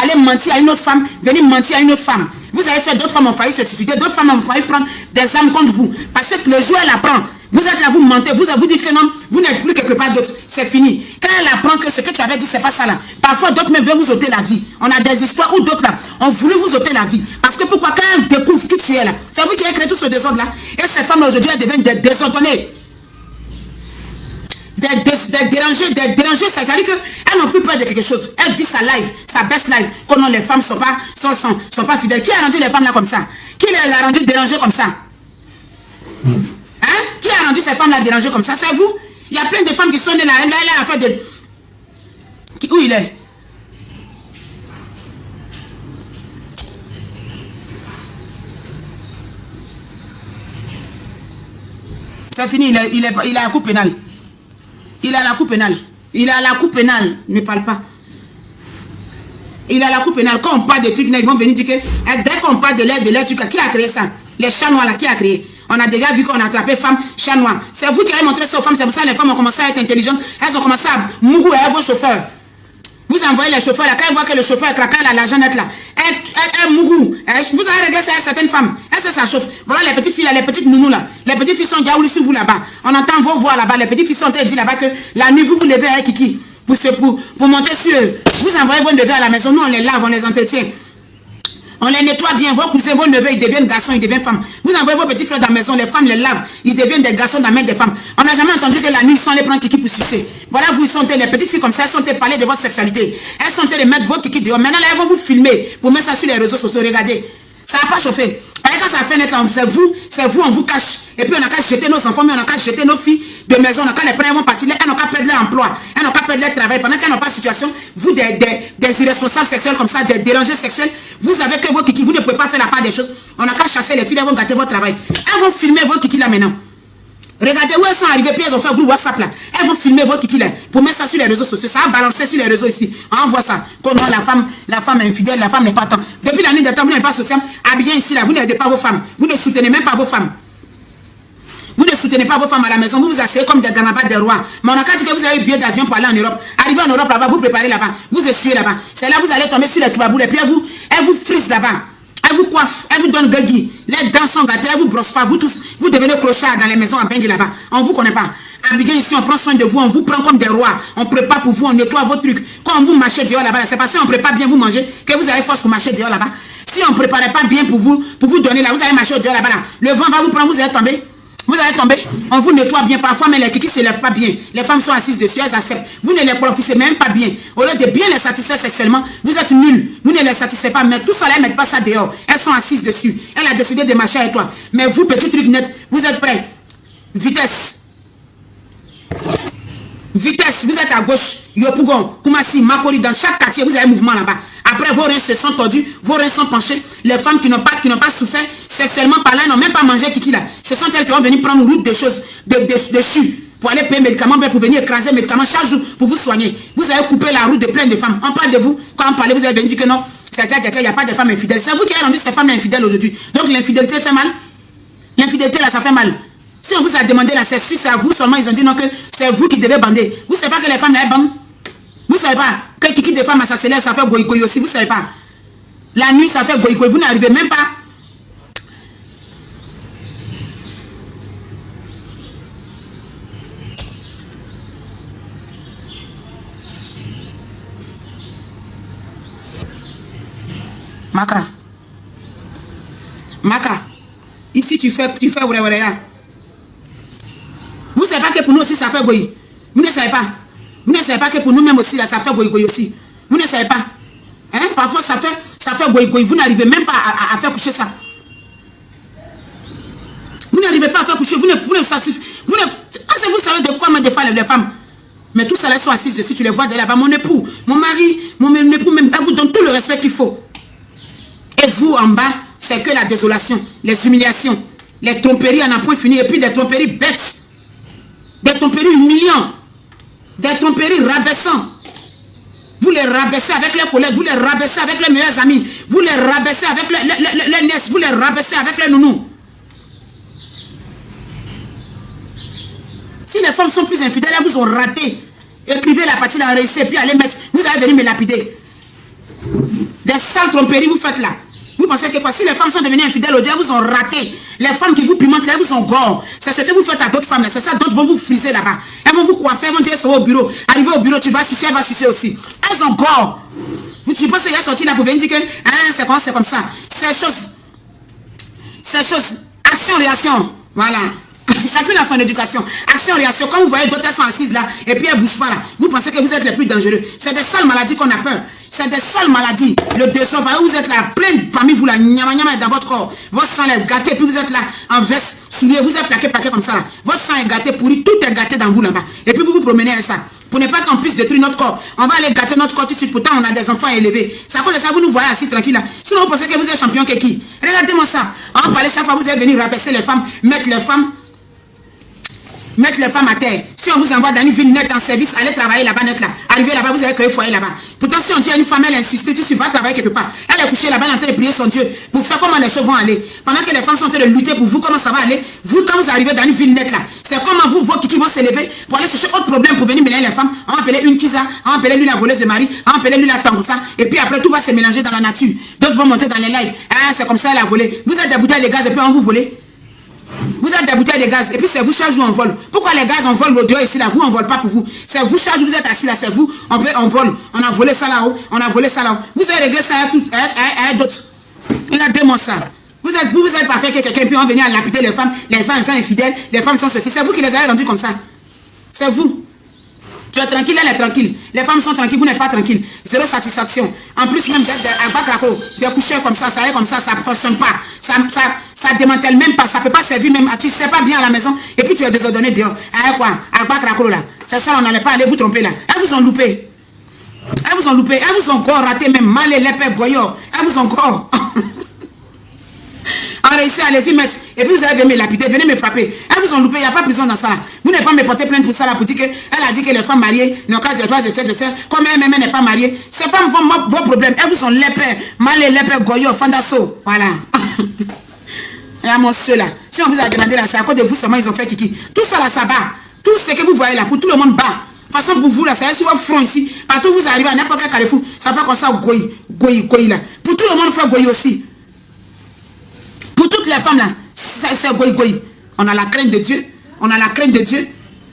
aller mentir à une autre femme, venir mentir à une autre femme. Vous avez fait, d'autres femmes ont failli se suicider, d'autres femmes ont failli prendre des armes contre vous. Parce que le jour elle apprend. Vous êtes là, vous mentez, vous dites que non, vous n'êtes plus quelque part d'autre. C'est fini. Quand elle apprend que ce que tu avais dit, c'est pas ça là. Parfois, d'autres même veulent vous ôter la vie. On a des histoires où d'autres là ont voulu vous ôter la vie. Parce que pourquoi? Quand elle découvre qui tu es là, c'est vous qui avez créé tout ce désordre là. Et ces femmes aujourd'hui, elles deviennent des désordonnées. Des dérangées, ça veut dire qu'elles n'ont plus peur de quelque chose. Elles vivent sa life, sa best life. Comment les femmes sont pas fidèles. Qui a rendu les femmes là comme ça? Qui les a rendues dérangées comme ça? Hein? Qui a rendu ces femmes-là dérangées comme ça? C'est vous. Il y a plein de femmes qui sont nées là. Elle a fait de... Où il est? C'est fini, il est à la cour pénale. Il est à la cour pénale. Il est à la cour pénale. Ne parle pas. Il est à la cour pénale. Quand on parle de trucs, ils vont venir dire que dès qu'on parle de l'air, qui a créé ça? Les chats noirs là, qui a créé? On a déjà vu qu'on a attrapé femmes, chats noirs. C'est vous qui avez montré ça aux femmes. C'est pour ça que les femmes ont commencé à être intelligentes. Elles ont commencé à mourir à vos chauffeurs. Vous envoyez les chauffeurs là. Quand ils voient que le chauffeur est craquant, l'argent net là, elle mourou. Vous avez réglé ça à certaines femmes. Ça chauffe. Voilà les petites filles là, les petites nounous là. Les petites filles sont diaouli sur vous là-bas. On entend vos voix là-bas. Les petites filles sont dit là-bas que la nuit, vous vous levez avec Kiki. Pour monter sur eux. Vous envoyez vos neveux à la maison. Nous, on les lave, on les entretient. On les nettoie bien. Vos cousins, vos neveux, ils deviennent garçons, ils deviennent femmes. Vous envoyez vos petits frères dans la maison. Les femmes les lavent. Ils deviennent des garçons dans la main des femmes. On n'a jamais entendu que la nuit, ils sont allés prendre Kiki pour sucer. Voilà, vous sont les petites filles comme ça. Elles sont allées parler de votre sexualité. Elles sont allées mettre vos Kiki dehors. Maintenant, là, elles vont vous filmer pour mettre ça sur les réseaux sociaux. Regardez. Ça n'a pas chauffé. Et quand ça fait net, c'est vous, on vous cache. Et puis on n'a qu'à jeter nos enfants, mais on n'a qu'à jeter nos filles de maison. On n'a qu'à les prendre, elles vont partir. Elles n'ont qu'à perdre leur emploi. Elles n'ont qu'à perdre leur travail. Pendant qu'elles n'ont pas de situation, vous, des irresponsables sexuels comme ça, des dérangés sexuels, vous avez que vos kikis, vous ne pouvez pas faire la part des choses. On n'a qu'à chasser les filles, elles vont gâter votre travail. Elles vont filmer vos kikis là maintenant. Regardez où elles sont arrivées, puis elles ont fait un groupe WhatsApp là. Elles vont filmer vos kikis là pour mettre ça sur les réseaux sociaux. Ça va balancer sur les réseaux ici. On voit ça. Comme la femme est infidèle, la femme n'est pas tant. Depuis la nuit de temps, vous n'êtes pas social. Habillez ici là, vous n'aidez pas vos femmes. Vous ne soutenez même pas vos femmes. Vous ne soutenez pas vos femmes à la maison. Vous vous asseyez comme des ganabats des rois. Mais on a qu'à dire que vous avez un billet d'avion pour aller en Europe. Arrivez en Europe là-bas, vous préparez là-bas. Vous essuyez là-bas. C'est là que vous allez tomber sur les troubaboules. Et puis elle vous frise là-bas. Elle vous coiffe, elle vous donne gagui. Les dents sont gâtées, elle vous brosse pas. Vous tous, vous devenez clochards dans les maisons à Bengui là-bas. On ne vous connaît pas. Abigail ici, on prend soin de vous, on vous prend comme des rois. On prépare pour vous, on nettoie vos trucs. Quand vous marchez dehors là-bas, c'est parce qu'on ne prépare bien vous manger que vous avez force pour marcher dehors là-bas. Si on ne préparait pas bien pour vous donner là, vous allez marcher dehors là-bas. Là. Le vent va vous prendre, vous allez tomber. Vous allez tomber, on vous nettoie bien parfois, mais les kikis ne se lèvent pas bien. Les femmes sont assises dessus, elles acceptent. Vous ne les profitez même pas bien. Au lieu de bien les satisfaire sexuellement, vous êtes nuls. Vous ne les satisfaites pas, mais tout ça, elles ne mettent pas ça dehors. Elles sont assises dessus. Elle a décidé de marcher avec toi. Mais vous, petit truc net, vous êtes prêts. Vitesse. Vitesse, vous êtes à gauche. Yopougon, Koumassi, Makori, dans chaque quartier, vous avez un mouvement là-bas. Après, vos reins se sont tordus, vos reins sont penchés. Les femmes qui n'ont pas souffert sexuellement parlant, n'ont même pas mangé Kiki là. Ce sont elles qui vont venir prendre route des choses, de chus, pour aller payer médicaments, pour venir écraser médicaments chaque jour pour vous soigner. Vous avez coupé la route de plein de femmes. On parle de vous. Quand on parle, vous avez dit que non, il n'y a pas de femmes infidèles. C'est vous qui avez rendu ces femmes infidèles aujourd'hui. Donc l'infidélité fait mal. L'infidélité là, ça fait mal. Si on vous a demandé là, c'est à vous seulement, ils ont dit non, que c'est vous qui devez bander. Vous ne savez pas que les femmes là, elles bandent. Vous ne savez pas que Kiki des femmes, ça s'élève, ça fait goï aussi. Vous ne savez pas. La nuit, ça fait goï. Vous n'arrivez même pas. Maka. Ici, tu fais vrai. Vous ne savez pas que pour nous aussi, ça fait goï. Vous ne savez pas. Vous ne savez pas que pour nous-mêmes aussi, là, ça fait goï aussi. Vous ne savez pas. Hein? Parfois, ça fait goï. Vous n'arrivez même pas à faire coucher ça. Vous n'arrivez pas à faire coucher. Vous savez de quoi me défendent les femmes. Mais tous celles sont assises dessus, tu les vois de là-bas. Mon époux, mon mari, mon époux, même, elle vous donne tout le respect qu'il faut. Et vous, en bas, c'est que la désolation, les humiliations, les tromperies à un point fini, et puis des tromperies bêtes, des tromperies humiliantes, des tromperies rabaissants. Vous les rabaissez avec leurs collègues, vous les rabaissez avec leurs meilleurs amis, vous les rabaissez avec les nièces, vous les rabaissez avec les nounous. Si les femmes sont plus infidèles, elles vous ont raté. Écrivez la partie, la réussite, et puis allez mettre, vous allez venir me lapider. Des sales tromperies, vous faites là. Vous pensez que quoi? Si les femmes sont devenues infidèles au Dieu, vous ont raté. Les femmes qui vous pimentent là, elles vous ont gore. C'est ce que vous faites à d'autres femmes. C'est ça, d'autres vont vous friser là-bas. Elles vont vous coiffer, elles vont dire, c'est au bureau. Arrivé au bureau, tu vas sucer, elle va sucer aussi. Elles ont gore. Tu penses qu'elle est sortie là pour venir dire que c'est comme ça. Ces choses, action-réaction. Voilà. Chacune a son éducation. Action-réaction. Quand vous voyez d'autres, elles sont assises là, et puis elles ne bougent pas là. Vous pensez que vous êtes les plus dangereux. C'est des sales maladies qu'on a peur. C'est des sales maladies. Le désordre, vous êtes là, plein parmi vous là, nyama nyama est dans votre corps. Votre sang est gâté, puis vous êtes là, en veste, souliers, vous êtes plaqué comme ça là. Votre sang est gâté, pourri, tout est gâté dans vous là-bas. Et puis vous vous promenez avec ça. Pour ne pas qu'on puisse détruire notre corps. On va aller gâter notre corps tout de suite. Pourtant, on a des enfants élevés. C'est à cause de ça que vous nous voyez assis tranquille là. Sinon, vous pensez que vous êtes champion que qui? Regardez-moi ça. On va parler chaque fois, vous allez venir rabaisser les femmes, mettre les femmes à terre. Si on vous envoie dans une ville nette en service, allez travailler là-bas, net là. Arrivez là-bas, vous allez créer foyer là-bas. Pourtant, si on dit à une femme, elle insiste, tu ne vas travailler quelque part. Elle est couchée là-bas, en train de prier son Dieu pour faire comment les choses vont aller. Pendant que les femmes sont en train de lutter pour vous, comment ça va aller? Vous, quand vous arrivez dans une ville nette là, c'est comment vous, vos kiki vont s'élever pour aller chercher autre problème pour venir mélanger les femmes. On va appeler une Kisa, on va appeler lui la voleuse de mari, on va appeler lui la tangoussa. Et puis après, tout va se mélanger dans la nature. D'autres vont monter dans les lives. Ah, c'est comme ça, elle a volé. Vous êtes des bouteilles de gaz et puis on vous volez. Vous êtes des bouteilles de gaz et puis c'est vous chaque jour on vole. Pourquoi les gaz on vole au dehors ici là? Vous on vole pas pour vous. C'est vous chaque jour vous êtes assis là, c'est vous. On vole. On a volé ça là-haut. On a volé ça là-haut. Vous avez réglé ça à d'autres. Regardez-moi ça. Vous êtes pas fait que quelqu'un puis on venir à lapider les femmes sont infidèles, les femmes sont ceci. C'est vous qui les avez rendus comme ça. C'est vous. Tu es tranquille, elle est tranquille. Les femmes sont tranquilles, vous n'êtes pas tranquille. Zéro satisfaction. En plus, même des coucheurs comme ça ne fonctionne pas. Ça démantèle même pas, ça ne peut pas servir même. Tu ne sais pas bien à la maison et puis tu es désordonné dehors. Quoi? Là. C'est ça, on n'allait pas aller vous tromper là. Elles vous ont loupé. Elles vous ont encore raté même. Mal et l'épée goyot. Elles vous ont encore. On réussit à les y mettre. Et puis vous allez venir me lapider, venez me frapper. Elles vous ont loupé, il n'y a pas prison dans ça. Vous n'avez pas me porter plainte pour ça là, pour dire qu'elle a dit que les femmes mariées n'ont qu'à dire comme elle-même n'est pas mariée. Ce n'est pas vos problèmes. Elles vous ont l'épée. Mal et l'épée goyot, fandasso. Voilà. Il y a mon ceux là. Si on vous a demandé là, c'est à cause de vous seulement ils ont fait kiki. Tout ça là, ça bat. Tout ce que vous voyez là, pour tout le monde bat. De toute façon, pour vous là, c'est sur votre front ici. Partout où vous arrivez à n'importe quel carrefour, ça fait comme ça, goy là. Pour tout le monde, fait goy aussi. Pour toutes les femmes là, c'est goy. On a la crainte de Dieu. On a la crainte de Dieu.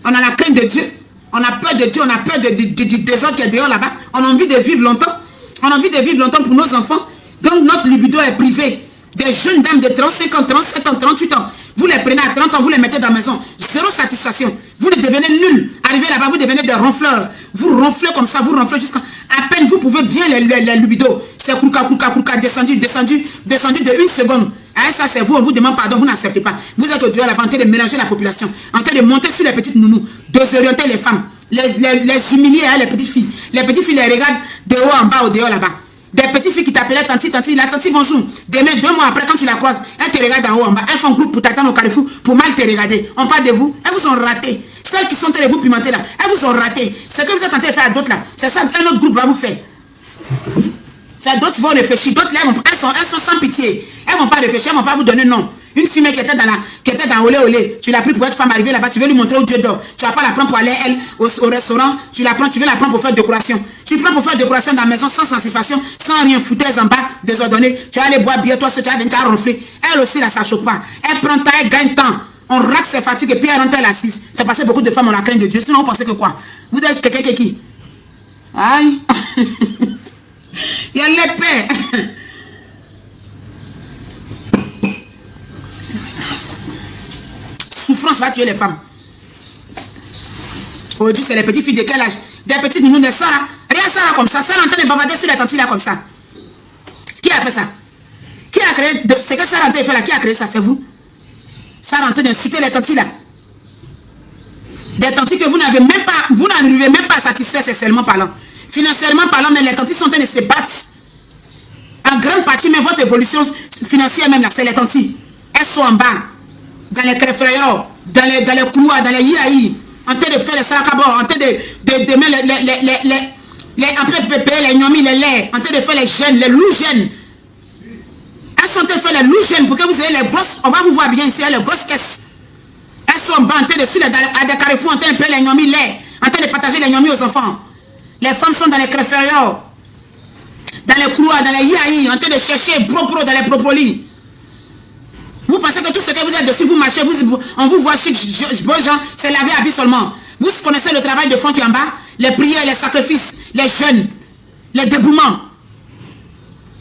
On a la crainte de Dieu. On a peur de Dieu. On a peur du désordre qui est dehors là-bas. On a envie de vivre longtemps. On a envie de vivre longtemps pour nos enfants. Donc notre libido est privé. Des jeunes dames de 35 ans, 37 ans, 38 ans. Vous les prenez à 30 ans, vous les mettez dans la maison. Zéro satisfaction. Vous ne devenez nuls. Arrivez là-bas, vous devenez des ronfleurs. Vous ronflez comme ça, vous ronflez jusqu'à... À peine vous pouvez bien les libido. C'est kouka, descendu de 1 seconde. Ah, ça c'est vous, on vous demande pardon, vous n'acceptez pas. Vous êtes au dehors là-bas en train de mélanger la population. En train de monter sur les petites nounous. Désorienter les femmes. Les humilier, hein, les petites filles. Les petites filles les regardent de haut en bas au dehors là-bas. Des petites filles qui t'appelaient tanti, la tanti bonjour. Demain, 2 mois après, quand tu la croises, elles te regardent en haut en bas. Elles font groupe pour t'attendre au carrefour pour mal te regarder. On parle de vous, elles vous ont raté. Celles qui sont en train de vous pimenter là, elles vous ont raté. Ce que vous êtes en train de faire à d'autres là, c'est ça qu'un autre groupe va vous faire. C'est d'autres vont réfléchir, d'autres là, elles sont sans pitié. Elles ne vont pas réfléchir, elles ne vont pas vous donner non. Une fille qui était dans olé, tu l'as pris pour être femme arrivée là-bas, tu veux lui montrer où Dieu dort. Tu ne vas pas la prendre pour aller elle au restaurant, tu veux la prendre pour faire décoration. Tu prends pour faire décoration dans la maison sans satisfaction, sans rien foutre en bas, désordonné. Tu vas aller boire bien, toi, tu vas venir ronfler. Elle aussi là, ça ne choque pas. Elle prend temps, elle gagne temps. On raque ses fatigues et puis elle rentre à l'assise. C'est passé beaucoup de femmes ont la crainte de Dieu. Sinon, on pensait que quoi? Vous êtes quelqu'un qui? Aïe. Il y a l'épée. Souffrance va tuer les femmes. Aujourd'hui, c'est les petites filles de quel âge? Des petites nounous de ça là. Rien ça là comme ça. Ça l'entend de bavarder sur les tantis là comme ça. Qui a fait ça? Qui a créé? C'est que ça l'entend fait là. Qui a créé ça? C'est vous. Ça l'entend d'insulter les tantis là. Des tantis que vous n'avez même pas, vous n'arrivez même pas à satisfaire sexuellement parlant. Financièrement parlant, mais les tantis sont en train de se battre. En grande partie, même votre évolution financière même là, c'est les tantis. Elles sont en bas. Dans les crèfrayeurs, dans les couloirs, dans les IAI, en train de faire les saracabos, en train de mettre les gnomis, les laits, en train de faire les gènes, les loups gènes. Elles sont en train de faire les loups gènes pour que vous ayez les grosses, on va vous voir bien ici, les grosses caisses. Elles sont en bas en train de suivre à des carrefours, en train de faire les gnomis, en train de partager les gnomis aux enfants. Les femmes sont dans les crèfrayeurs, dans les couloirs, dans les IAI, en train de chercher dans les propolis. Vous pensez que tout ce que vous êtes dessus, vous marchez, on vous voit chic, beaux gens, c'est laver habit seulement. Vous connaissez le travail de fond qui est en bas, les prières, les sacrifices, les jeûnes, les déboulements.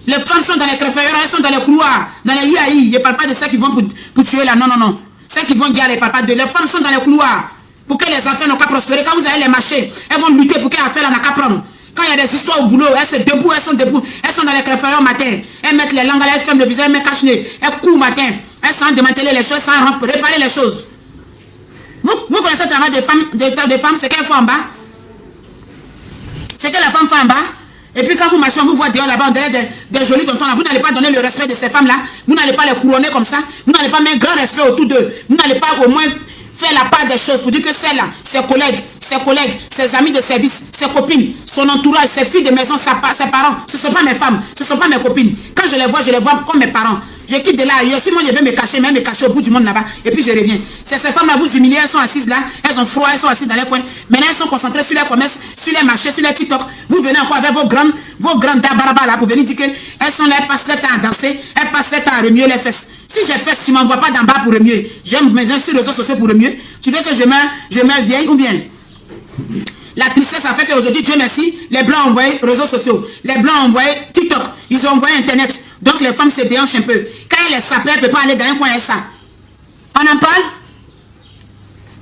Les femmes sont dans les crèfrayeurs, elles sont dans les couloirs, dans les IAI. Je ne parle pas de ceux qui vont pour tuer là, non. Ceux qui vont guérir, je ne parle pas de. Les femmes sont dans les couloirs pour que les affaires n'ont qu'à prospérer. Quand vous allez les marcher, elles vont lutter pour que les affaires n'ont qu'à prendre. Quand il y a des histoires au boulot, elles sont debout, elles sont dans les crèfrayeurs matin. Elles mettent les langues, elles ferment le visage, elles mettent cache-nez, elles courent matin. Elles sont démanteler les choses, sans réparer les choses. Vous connaissez le travail des femmes, c'est qu'elles font en bas. C'est que la femme fait en bas. Et puis quand vous marchez, on vous voit dehors là-bas, on dirait des jolis tontons là. Vous n'allez pas donner le respect de ces femmes-là. Vous n'allez pas les couronner comme ça. Vous n'allez pas mettre un grand respect autour d'eux. Vous n'allez pas au moins faire la part des choses pour dire que celle-là, ses collègues, ses amis de service, ses copines, son entourage, ses filles de maison, ses parents, ce ne sont pas mes femmes, ce ne sont pas mes copines. Quand je les vois comme mes parents. Je quitte de là ailleurs. Si moi je vais me cacher, mais me cacher au bout du monde là-bas, et puis je reviens. C'est ces femmes-là, vous humiliez, elles sont assises là, elles ont froid, elles sont assises dans les coins. Maintenant, elles sont concentrées sur les commerces, sur les marchés, sur les TikTok. Vous venez encore avec vos grandes dabarabas là pour venir dire qu'elles sont là, elles passent le temps à danser, elles passent le temps à remuer les fesses. Si j'ai fesses, tu ne m'envoies pas d'en bas pour remuer. J'aime mes gens sur les réseaux sociaux pour remuer. Tu veux que je meurs vieille ou bien? La tristesse a fait qu'aujourd'hui, Dieu merci, les Blancs ont envoyé réseaux sociaux. Les Blancs ont envoyé TikTok. Ils ont envoyé Internet. Donc les femmes se déhanchent un peu. Quand elles sapent, elles ne peuvent pas aller dans un coin et ça. On en parle?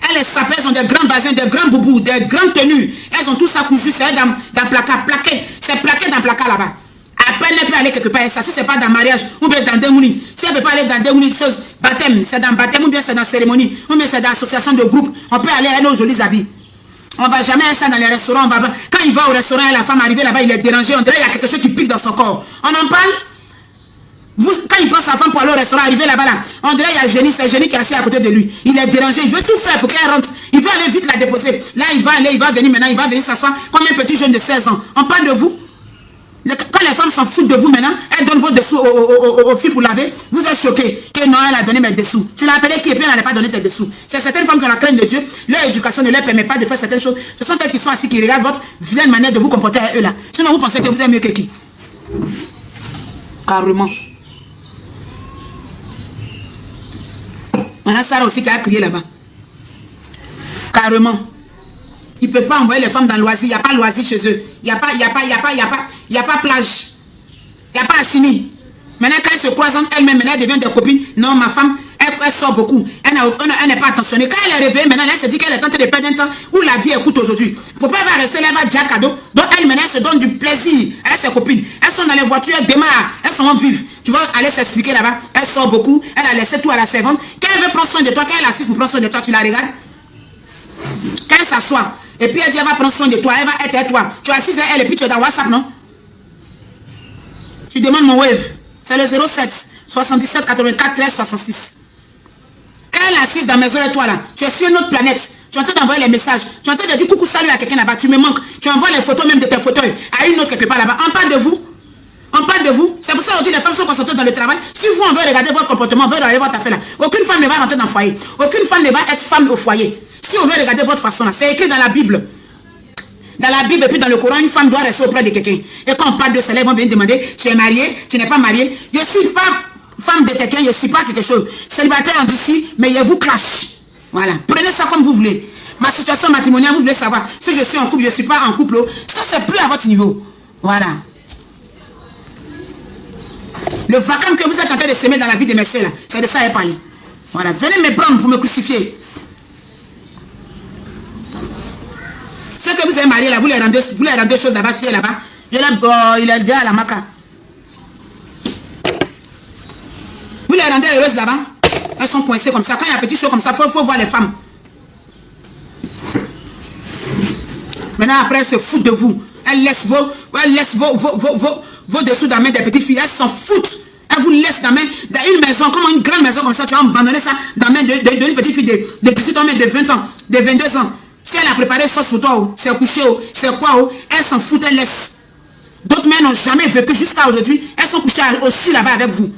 Elles sapent, elles ont des grands basins, des grands boubous, des grandes tenues. Elles ont tout ça cousu. C'est dans le placard. Plaqué. C'est plaqué dans le placard là-bas. À peine elle peut aller quelque part et ça. Si ce n'est pas dans le mariage ou bien dans des mounis. Si elle ne peut pas aller dans des mounis, choses, baptême, c'est dans baptême ou bien c'est dans cérémonie. Ou bien c'est dans l'association de groupe. On peut aller à nos jolis habits. On ne va jamais ça dans les restaurants. Quand il va au restaurant et la femme arrive là-bas, il est dérangé. On dirait qu'il y a quelque chose qui pique dans son corps. On en parle? Quand il prend sa femme pour aller au restaurant, arriver là-bas, là, on dirait qu'il y a Génie, c'est Génie qui est assis à côté de lui. Il est dérangé, il veut tout faire pour qu'elle rentre. Il veut aller vite la déposer. Là, il va venir maintenant, il va venir s'asseoir comme un petit jeune de 16 ans. On parle de vous. Quand les femmes s'en foutent de vous maintenant, elles donnent vos dessous au fil pour laver, vous êtes choqués que non, elle a donné mes dessous. Tu l'as appelé qui et puis elle n'a pas donné tes dessous. C'est certaines femmes qui ont la crainte de Dieu, leur éducation ne leur permet pas de faire certaines choses. Ce sont elles qui sont assis, qui regardent votre vilaine manière de vous comporter à eux là. Sinon vous pensez que vous êtes mieux que qui? Carrément. Maintenant Sarah aussi qui a crié là-bas. Carrément. Il ne peut pas envoyer les femmes dans le loisir. Il n'y a pas loisir chez eux. Il n'y a pas plage. Il n'y a pas assini. Maintenant, quand elles se croisent entre elles-mêmes, elle devient des copines. Non, ma femme, elle sort beaucoup. Elle n'est pas attentionnée. Quand elle est réveillée, maintenant, elle se dit qu'elle est en train de perdre un temps où la vie écoute aujourd'hui. Il ne faut pas rester là, elle va dire cadeau. Donc, elle, maintenant, elle se donne du plaisir à ses copines. Elles sont dans les voitures, elles démarrent. Elles sont vives. Tu vas aller s'expliquer là-bas. Elle sort beaucoup. Elle a laissé tout à la servante. Quand elle veut prendre soin de toi, quand elle assiste pour prendre soin de toi, tu la regardes. Quand elle s'assoit, et puis elle dit, elle va prendre soin de toi, elle va être à toi. Tu es assise à elle et puis tu es dans WhatsApp, non? Tu demandes mon wave. C'est le 07 77 84 13 66. Quand elle est assise dans la maison de toi là, tu es sur une autre planète. Tu es en train d'envoyer les messages. Tu es en train de dire coucou, salut à quelqu'un là-bas. Tu me manques. Tu envoies les photos même de tes fauteuils à une autre quelque part là-bas. On parle de vous. On parle de vous. C'est pour ça aujourd'hui les femmes sont concentrées dans le travail. Si vous, on veut regarder votre comportement, on veut regarder votre affaire là. Aucune femme ne va rentrer dans le foyer. Aucune femme ne va être femme au foyer. Si on veut regarder votre façon là, c'est écrit dans la Bible. Dans la Bible et puis dans le Coran, une femme doit rester auprès de quelqu'un. Et quand on parle de cela, ils vont venir demander, tu es marié, tu n'es pas marié. Je ne suis pas femme de quelqu'un, je ne suis pas quelque chose. Célibataire en d'ici, mais je vous clash. Voilà. Prenez ça comme vous voulez. Ma situation matrimoniale, vous voulez savoir si je suis en couple, je ne suis pas en couple. Ça, c'est plus à votre niveau. Voilà. Le vacarme que vous êtes en train de semer dans la vie de mes soeurs, là, c'est de ça qu'elle parle. Voilà. Venez me prendre pour me crucifier. Ceux que vous avez marié là, vous les rendez choses là-bas, fiers là-bas. Il est déjà à la maca. Vous les rendez heureuses là-bas. Elles sont coincées comme ça. Quand il y a un petit show comme ça, il faut voir les femmes. Maintenant, après, elles se foutent de vous. Elles laissent vos dessous dans la main des petites filles. Elles s'en foutent. Elles vous laissent dans une maison, comme une grande maison comme ça. Tu vas abandonner ça dans la main d'une petite fille de 18 ans, mais de 20 ans, de 22 ans. Si elle a préparé une sauce pour toi, c'est couché, c'est quoi, elles s'en foutent, elles laissent. D'autres mères n'ont jamais vécu jusqu'à aujourd'hui. Elles sont couchées aussi là-bas avec vous.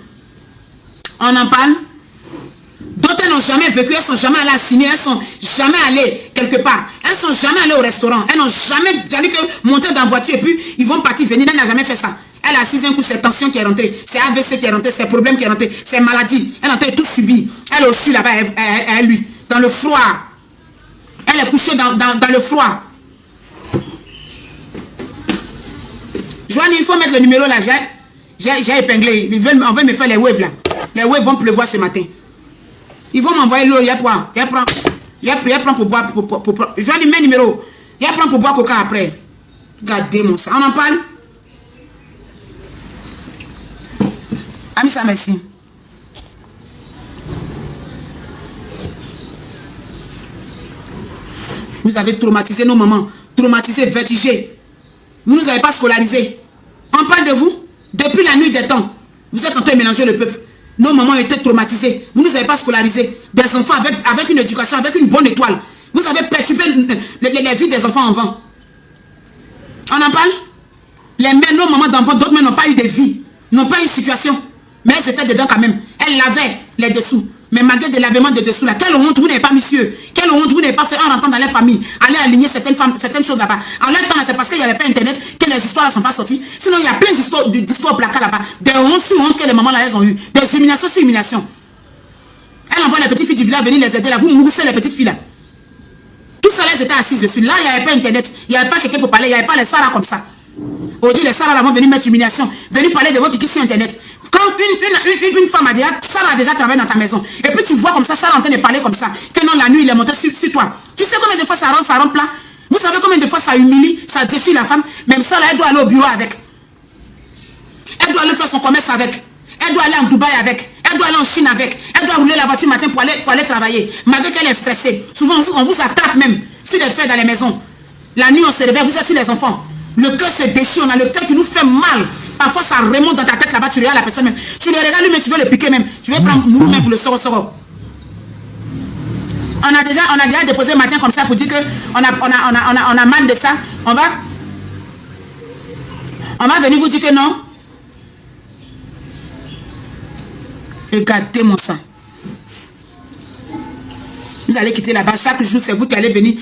On en parle. D'autres n'ont jamais vécu, elles sont jamais allées à ciné, elles sont jamais allées quelque part. Elles sont jamais allées au restaurant. Elles n'ont jamais dit que monter dans la voiture et puis ils vont partir venir. Elle n'a jamais fait ça. Elle a assise un coup, c'est tension qui est rentrée, c'est AVC qui est rentré, c'est problème qui est rentré, c'est maladie. Elle a tout subi. Elle est aussi là-bas, elle lui, dans le froid. Elle est couchée dans le froid. Joanne, il faut mettre le numéro là. J'ai épinglé. On veut me faire les waves là. Les waves vont pleuvoir ce matin. Ils vont m'envoyer l'eau. Il prend pour boire. Joanne, mets le numéro. Il prend pour boire coca après. Regardez mon sang. On en parle. Amisa, merci. Vous avez traumatisé nos mamans, traumatisé, vertigé. Vous ne nous avez pas scolarisés. On parle de vous. Depuis la nuit des temps, vous êtes en train de mélanger le peuple. Nos mamans étaient traumatisées. Vous ne nous avez pas scolarisés. Des enfants avec une éducation, avec une bonne étoile. Vous avez perturbé les vies des enfants en vent. On en parle? Les mères, nos mamans d'enfants, d'autres mères n'ont pas eu de vie. N'ont pas eu de situation. Mais elles étaient dedans quand même. Elles lavaient les dessous. Mais malgré des lavements de dessous là, quelle honte vous n'avez pas, monsieur? Quelle honte vous n'avez pas fait en rentrant dans les familles? Aller aligner certaines femmes, certaines choses là-bas. En leur temps, c'est parce qu'il n'y avait pas internet que les histoires ne sont pas sorties. Sinon, il y a plein d'histoires au placard là-bas. Des hontes sur honte que les mamans là, elles ont eu. Des humiliations sur humiliations. Elle envoie les petites filles du village venir les aider là. Vous moussez les petites filles là. Tout ça là, elles étaient assises dessus. Là, il n'y avait pas internet. Il n'y avait pas quelqu'un pour parler. Il n'y avait pas les Sarah comme ça. Aujourd'hui, les Sarah là vont venir mettre humiliation. Venir parler de votre kiki sur internet. Quand une femme a dit, Sarah a déjà travaillé dans ta maison. Et puis tu vois comme ça, Sarah en train de parler comme ça. Que non, la nuit, il est monté sur toi. Tu sais combien de fois ça rend plat? Vous savez combien de fois ça humilie, ça déchire la femme? Même ça là, elle doit aller au bureau avec. Elle doit aller faire son commerce avec. Elle doit aller en Dubaï avec. Elle doit aller en Chine avec. Elle doit rouler la voiture matin pour aller travailler. Malgré qu'elle est stressée. Souvent, on vous attrape même sur les faits dans les maisons. La nuit, on se réveille, vous êtes sur les enfants. Le cœur se déchire, on a le cœur qui nous fait mal. Parfois, ça remonte dans ta tête là-bas, tu regardes la personne même. Tu le regardes lui, mais tu veux le piquer même. Tu veux prendre mou même pour le soro. On a déjà déposé le matin comme ça pour dire qu'on a mal de ça. On va venir vous dire que non. Regardez mon sang. Vous allez quitter là-bas. Chaque jour, c'est vous qui allez venir.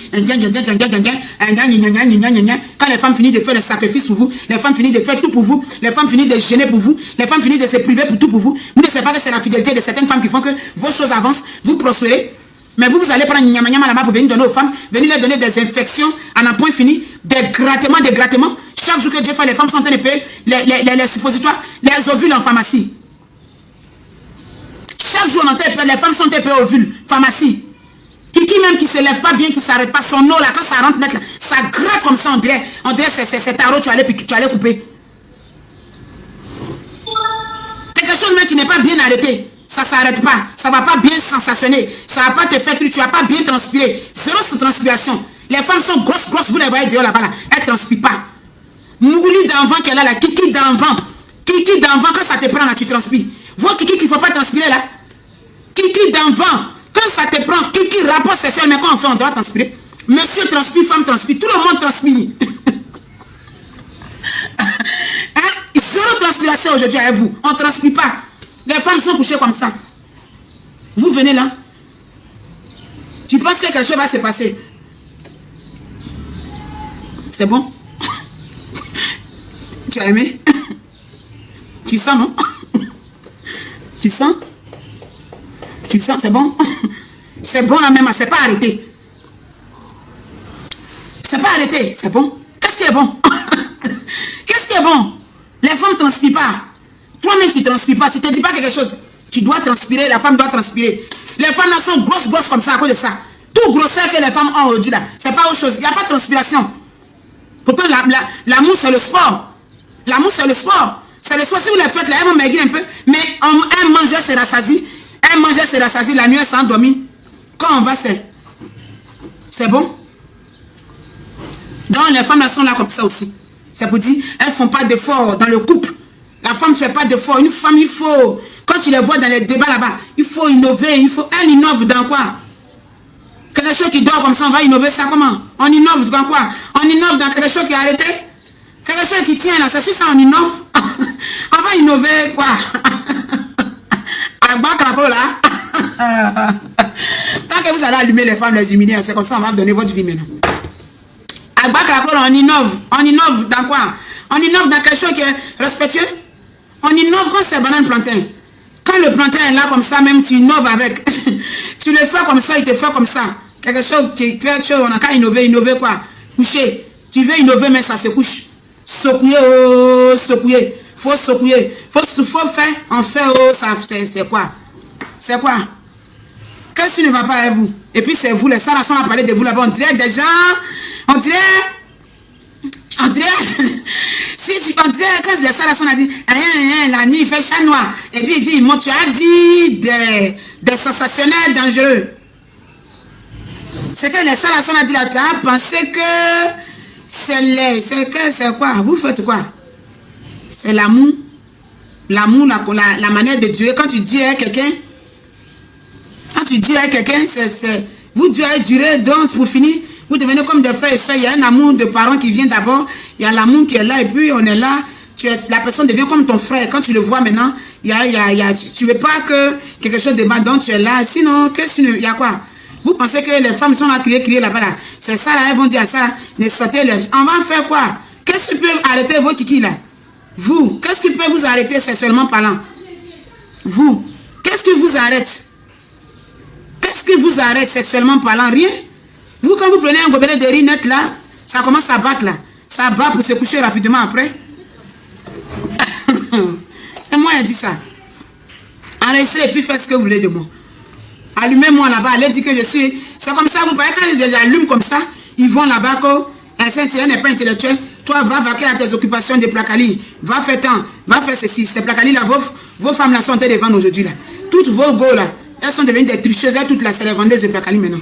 Quand les femmes finissent de faire le sacrifice pour vous, les femmes finissent de faire tout pour vous, les femmes finissent de gêner pour vous, les femmes finissent de se priver pour tout pour vous. Vous ne savez pas que c'est la fidélité de certaines femmes qui font que vos choses avancent, vous prospérez. Mais vous allez prendre nyama là-bas pour venir donner aux femmes, venir leur donner des infections à un point fini, des grattements. Chaque jour que Dieu fait, les femmes sont en train de payer les suppositoires, les ovules en pharmacie. Chaque jour, on entend les femmes sont en train de payer ovules, pharmacie. Qui même qui se lève pas bien, qui s'arrête pas, son eau là, quand ça rentre net là, ça gratte comme ça, on dirait c'est tarot, tu allais couper. Quelque chose même qui n'est pas bien arrêté, ça s'arrête pas, ça va pas bien sensationner, ça va pas te faire truc, tu vas pas bien transpirer, zéro transpiration. Les femmes sont grosses, vous les voyez dehors là-bas là, elles transpirent pas. Mouli d'envant qu'elle a là, kiki d'envant, quand ça te prend là, tu transpires. Vois kiki qu'il faut pas transpirer là, kiki d'envant. Quand ça te prend, qui rapport sexuel, mais quand on fait, on doit transpirer. Monsieur transpire, femme transpire, tout le monde transpire. Zéro transpiration aujourd'hui avec vous. On ne transpire pas. Les femmes sont couchées comme ça. Vous venez là. Tu penses que quelque chose va se passer? C'est bon? Tu as aimé? Tu sens, non? Tu sens? Tu sens, c'est bon? C'est bon là même, c'est pas arrêté. C'est pas arrêté, c'est bon? Qu'est-ce qui est bon? Qu'est-ce qui est bon? Les femmes ne transpirent pas. Toi-même, tu ne transpires pas. Tu ne te dis pas quelque chose. Tu dois transpirer, la femme doit transpirer. Les femmes là sont grosses comme ça à cause de ça. Tout grosseur que les femmes ont aujourd'hui là, c'est pas autre chose. Il n'y a pas de transpiration. Pourtant, l'amour, c'est le sport. L'amour, c'est le sport. C'est le sport. Si vous les faites là, elles vont maigrir un peu. Mais un mangeur se rassasie. Un mangeur se rassasie, la nuit, elle s'endormit. Quand on va, c'est bon. Donc, les femmes là sont là comme ça aussi. C'est pour dire, elles ne font pas d'efforts dans le couple. La femme ne fait pas d'efforts. Une femme, il faut, quand tu les vois dans les débats là-bas, il faut innover. Elle innove dans quoi? Quelque chose qui dort comme ça, on va innover ça comment? On innove dans quoi? On innove dans quelque chose qui est arrêté? Quelque chose qui tient là, c'est sur ça on innove? On va innover quoi? Là. Tant que vous allez allumer les femmes, les humilier, c'est comme ça on va donner votre vie maintenant. On innove dans quoi? On innove dans quelque chose qui est respectueux. On innove quand c'est banane plantain. Quand le plantain est là comme ça, même tu innoves avec. Tu le fais comme ça, il te fait comme ça. Quelque chose on a qu'à innover quoi? Coucher. Tu veux innover, mais ça se couche. Secouer. Faut secouer. Faut faire. En fait, ça c'est quoi? C'est quoi? Qu'est-ce qui ne va pas avec vous? Et puis c'est vous, les Sarah sont à parler de vous là-bas. On dirait des gens. On dirait. Si tu dirais, quand les Sarah sont à dire, la nuit il fait chat noir. Et puis il dit, moi tu as dit des sensationnels dangereux. C'est que les Sarah sont à dire là, tu as pensé que C'est quoi? Vous faites quoi? C'est l'amour. L'amour, la manière de durer. Quand tu dis à quelqu'un, vous devez durer, donc pour finir, vous devenez comme des frères et soeurs. Il y a un amour de parents qui vient d'abord, il y a l'amour qui est là, et puis on est là. La personne devient comme ton frère. Quand tu le vois maintenant, tu ne veux pas que quelque chose de mal, donc tu es là. Sinon, il y a quoi? Vous pensez que les femmes sont là, crier là-bas, là. C'est ça, là, elles vont dire à ça, ne sortez les... On va faire quoi? Qu'est-ce qui peut arrêter vos kikis, là? Vous, qu'est-ce qui peut vous arrêter sexuellement parlant? Vous, qu'est-ce qui vous arrête? Qu'est-ce qui vous arrête sexuellement parlant? Rien. Vous, quand vous prenez un gobelet de riz net, là, ça commence à battre, là. Ça bat pour se coucher rapidement après. C'est moi qui ai dit ça. Enregistrez et puis faites ce que vous voulez de moi. Allumez-moi là-bas, allez dire que je suis... C'est comme ça, vous voyez, quand je les allume comme ça, ils vont là-bas, un Saint-Thierry n'est pas intellectuel. Toi, va vaquer à tes occupations de Placali. Va faire tant, va faire ceci. Ces Placali là, vos femmes là sont en train de vendre aujourd'hui là. Toutes vos go là, elles sont devenues des tricheuses, elles toutes là, c'est les vendeuses de Placali maintenant.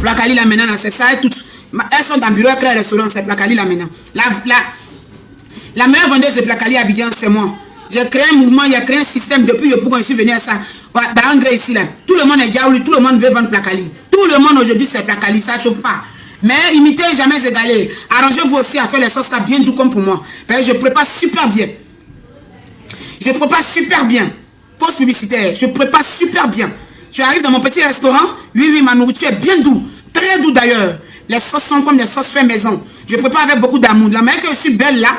Placali là maintenant, c'est ça, elles sont dans le bureau, elles créent un restaurant, c'est Placali là maintenant. La meilleure vendeuse de Placali à Abidjan, c'est moi. J'ai créé un mouvement, il y a créé un système depuis pourquoi je suis venu à ça. Dans André ici là, tout le monde est Gaouli, tout le monde veut vendre Placali. Tout le monde aujourd'hui c'est Placali, ça ne chauffe pas. Mais imitez jamais égaler. Arrangez-vous aussi à faire les sauces là bien doux comme pour moi. Je prépare super bien. Je prépare super bien. Pause publicitaire, je prépare super bien. Tu arrives dans mon petit restaurant, oui, ma nourriture est bien doux. Très doux d'ailleurs. Les sauces sont comme des sauces faites maison. Je prépare avec beaucoup d'amour. La manière que je suis belle là,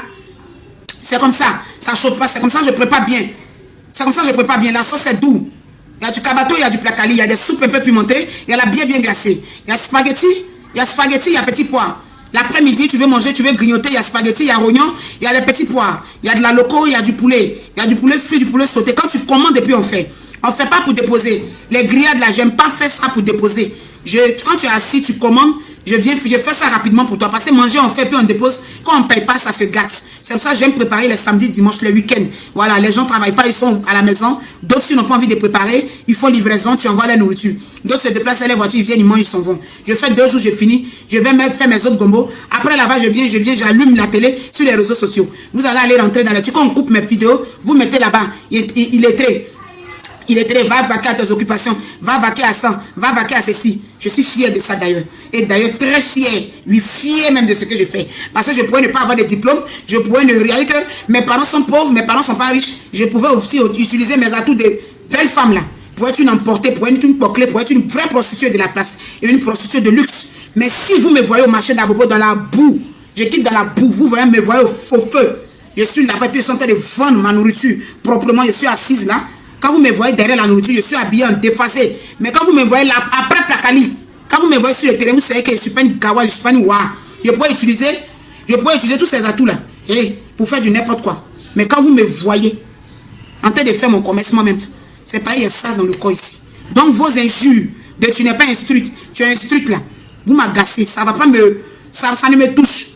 c'est comme ça. Ça ne chauffe pas. C'est comme ça que je prépare bien. C'est comme ça que je prépare bien. La sauce est douce. Il y a du cabato, il y a du Placali, il y a des soupes un peu pimentées, il y a la bien glacée. Il y a spaghetti, il y a petit pois. L'après-midi, tu veux manger, tu veux grignoter, il y a spaghetti, il y a rognon, il y a les petits pois. Il y a de la loco, il y a du poulet. Il y a du poulet frit, du poulet sauté. Quand tu commandes et puis on fait. On ne fait pas pour déposer. Les grillades là, j'aime pas faire ça pour déposer. Quand tu es assis, tu commandes, je fais ça rapidement pour toi. Parce que manger, on fait, puis on dépose. Quand on ne paye pas, ça se gâte. C'est pour ça que j'aime préparer les samedis, dimanches, les week-ends. Voilà, les gens ne travaillent pas, ils sont à la maison. D'autres, s'ils n'ont pas envie de préparer, ils font livraison, tu envoies la nourriture. D'autres se déplacent à les voitures, ils viennent, ils mangent, ils s'en vont. Je fais 2 jours, je finis. Je vais même faire mes autres gombo. Après là-bas, je viens, j'allume la télé sur les réseaux sociaux. Vous allez aller rentrer dans les trucs. Quand on coupe mes vidéos, vous mettez là-bas. Il est très... va vaquer à tes occupations, va vaquer à ça, va vaquer à ceci. Je suis fière de ça d'ailleurs. Et d'ailleurs très fière, oui, fière même de ce que je fais. Parce que je pourrais ne pas avoir de diplôme, je pourrais ne rien que mes parents sont pauvres, mes parents ne sont pas riches. Je pouvais aussi utiliser mes atouts de belles femmes là. Pour être une emportée, pour être une poclée, pour être une vraie prostituée de la place. Et une prostituée de luxe. Mais si vous me voyez au marché d'Abobo dans la boue, je quitte dans la boue, vous voyez, me voyez au feu. Je suis là-bas, puis je suis en train de vendre ma nourriture proprement, je suis assise là. Quand vous me voyez derrière la nourriture, je suis habillée en déphasé. Mais quand vous me voyez là, après Placali, quand vous me voyez sur le terrain, vous savez que je ne suis pas une gawa, je ne suis pas une wa. Je pourrais utiliser tous ces atouts-là pour faire du n'importe quoi. Mais quand vous me voyez en train de faire mon commerce moi-même, c'est pas, il y a ça dans le corps ici. Donc vos injures de tu n'es pas instruite, tu es instruite là, vous m'agacez, ça va pas ça ne me touche.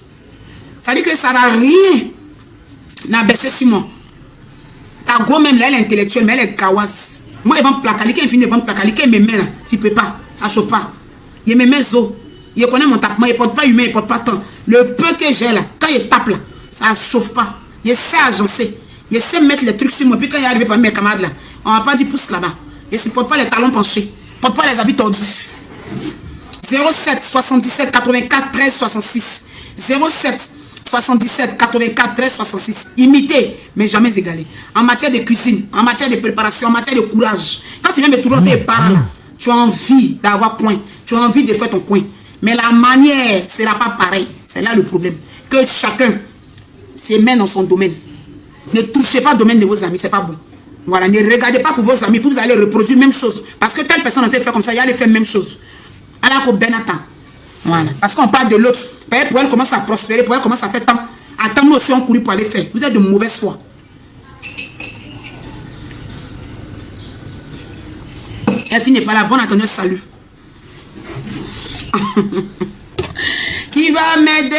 Ça dit que ça va rien n'abaisser sur moi. Ta go même là, elle est intellectuelle, mais elle est kawas. Moi, elle vend Placali, quand elle finit de vendre Placali, quand elle me met là, tu peux pas, ça chauffe pas. Il me met zo, il connaît mon tapement, il porte pas humain, il porte pas temps. Le peu que j'ai là, quand il tape là, ça chauffe pas. Il sait agencer, il sait mettre les trucs sur moi. Puis quand il arrive parmi mes camarades là, on va pas dire pousse là-bas. Il ne porte pas les talons penchés, il porte pas les habits tordus. 07 77 84 13 66 07 77 84 13 66. Imiter, mais jamais égaler. En matière de cuisine, en matière de préparation, en matière de courage. Quand tu viens me trouver tes parents, tu as envie d'avoir coin. Tu as envie de faire ton coin. Mais la manière ne sera pas pareille. C'est là le problème. Que chacun se met dans son domaine. Ne touchez pas le domaine de vos amis, c'est pas bon. Voilà, ne regardez pas pour vos amis, pour vous allez reproduire la même chose. Parce que telle personne a été fait comme ça, il allait faire la même chose. Alors qu'au Benatan. Voilà. Parce qu'on parle de l'autre. Pour elle commence à prospérer, pour elle commence à faire tant. Attends, nous aussi on court pour aller faire. Vous êtes de mauvaise foi. Elle finit par la bonne attendue, salut. Qui va m'aider?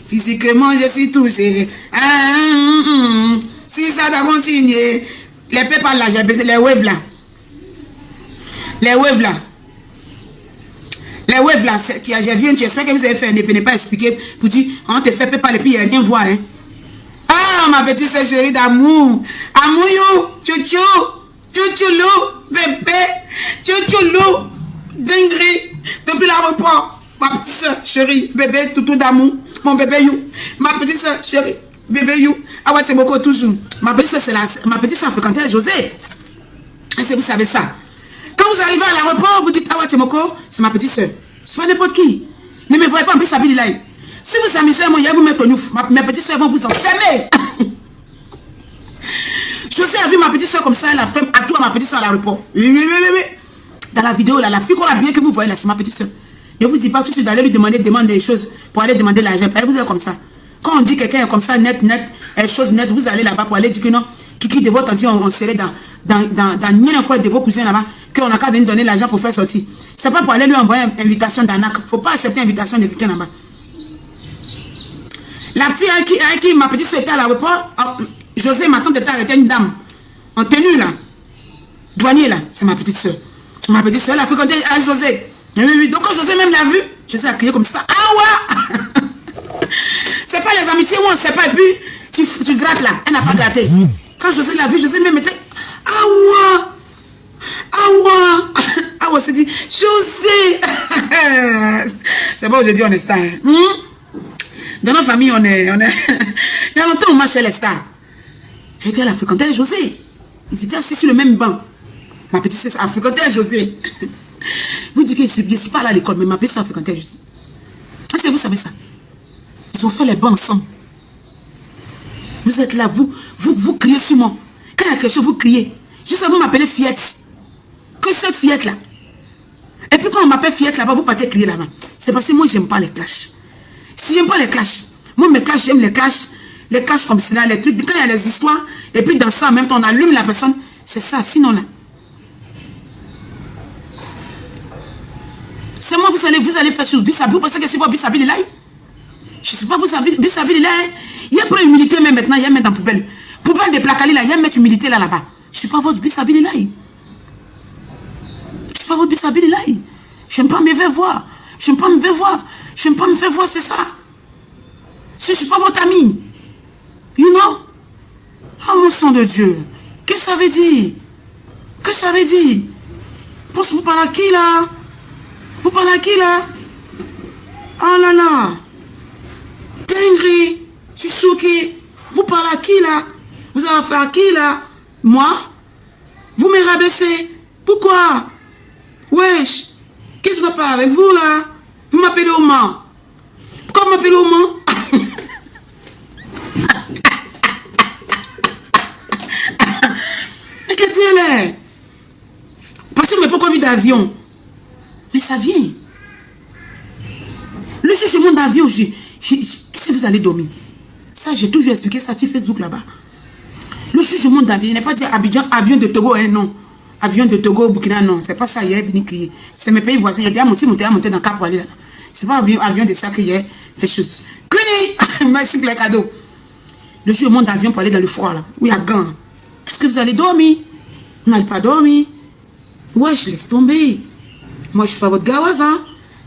Physiquement, je suis touché. Si ça doit continuer, les pépales là, j'ai baissé les waves là. Les waves là. Les waves là, j'ai vu, j'espère que vous avez fait, ne venez pas expliquer pour dire, on te fait pas et puis il n'y a rien voir. Hein. Ah, ma petite sœur chérie d'amour. Amour, chouchou, chouchoulou, bébé, chouchoulou, dinguerie, depuis l'aéroport. Ma petite sœur chérie, bébé, toutou d'amour, mon bébé you. Ma petite sœur chérie, bébé you. Ah ouais, c'est beaucoup toujours. Ma petite sœur, ma petite sœur fréquentait José. Est-ce que vous savez ça? Quand vous arrivez à l'aéroport, vous dites, ah ouais, c'est ma petite soeur. C'est pas n'importe qui. Ne me voyez pas en plus, Sabine là. Si vous amusez, moi, vous mettre au nouf. Mes petites soeurs vont vous enfermer. José a vu ma petite soeur comme ça, elle a fait à toi ma petite soeur à l'aéroport. Oui. Dans la vidéo, là, la fille qu'on a bien que vous voyez là, c'est ma petite soeur. Ne vous dites pas tout de suite d'aller lui demander des choses pour aller demander l'argent. Vous êtes comme ça. Quand on dit quelqu'un est comme ça, net, chose nette, vous allez là-bas pour aller dire que non, qui de votre tante, on serait dans n'importe de vos cousins là-bas, qu'on n'a qu'à venir donner l'argent pour faire sortir. C'est pas pour aller lui envoyer une invitation d'arnaque. Il ne faut pas accepter l'invitation de quelqu'un là-bas. La fille avec qui ma petite soeur était à l'aéroport, José, ma tante était arrêtée une dame, en tenue là, douanier là, c'est ma petite soeur. Ma petite soeur, elle a fréquenté à José. Oui. Donc quand José même l'a vu, José a crié comme ça. Ah ouais. C'est pas les amitiés où on ne sait pas et puis tu grattes là. Elle n'a pas gratté. Quand José l'a vu, José même était. Ah ouais, c'est dit José. C'est pas aujourd'hui on est star. Dans nos familles, on est. Il y a longtemps on marchait les stars. Et puis elle a fréquenté José. Ils étaient assis sur le même banc. Ma petite soeur a fréquenté José. Vous dites que je ne suis pas là à l'école, mais ma petite soeur a fréquenté José. Est-ce que vous savez ça? Ils ont fait les bons ensemble. Vous êtes là, vous criez sur moi. Quand il y a quelque chose, vous criez. Juste avant, vous m'appelez fillette. Que cette fillette là. Et puis quand on m'appelle fillette là-bas, vous partez crier là-bas. C'est parce que moi, j'aime pas les clashs. Si j'aime pas les clashs, moi, mes clashs, j'aime les clashs comme ça, les trucs. Quand il y a les histoires, et puis dans ça, en même temps, on allume la personne. C'est ça, sinon là. C'est moi, vous allez faire sur Bissabi. Vous pensez que c'est pas Bissabi là? Je ne sais pas, vous savez, Bissabi là, il y a pas humilité même maintenant, il y a mettre dans la poubelle. Poubelle de placali là, il y a mettre humilité là-bas. Je ne suis pas votre Bissabi là. Je ne suis pas votre Bissabi là. Je n'aime pas me faire voir. Je n'aime pas me faire voir. Je n'aime pas me faire voir, c'est ça. Je ne suis pas votre ami. You know? Oh mon sang de Dieu. Qu'est-ce que ça veut dire? Qu'est-ce que ça veut dire? Vous parlez à qui là? Vous parlez à qui là? Oh là là. Dinguerie. Je suis choqué. Vous parlez à qui là? Vous avez affaire à qui là? Moi? Vous me rabaissez. Pourquoi? Wesh. Qu'est-ce qui va pas avec vous là? Vous m'appelez au Mans. Pourquoi vous m'appelez au Mans? Mais qu'est-ce que là? Parce que je n'ai pas encore vu d'avion. Mais ça vient. Le jugement d'avion, si vous allez dormir. Ça, j'ai toujours expliqué ça sur Facebook là-bas. Le jugement d'avion, il n'est pas dit avion de Togo, hein, non. Avion de Togo, Burkina, non. C'est pas ça, il y a venu crier. C'est mes pays voisins. Il y a des montés dans le cap pour aller là. C'est pas avion de ça qu'il y a fait chose. Merci pour les cadeaux. Le jugement d'avion pour aller dans le froid là. Où il y a gants. Est-ce que vous allez dormir? Vous n'allez pas dormir? Ouais, je laisse tomber. Moi, je ne suis pas votre gawaza.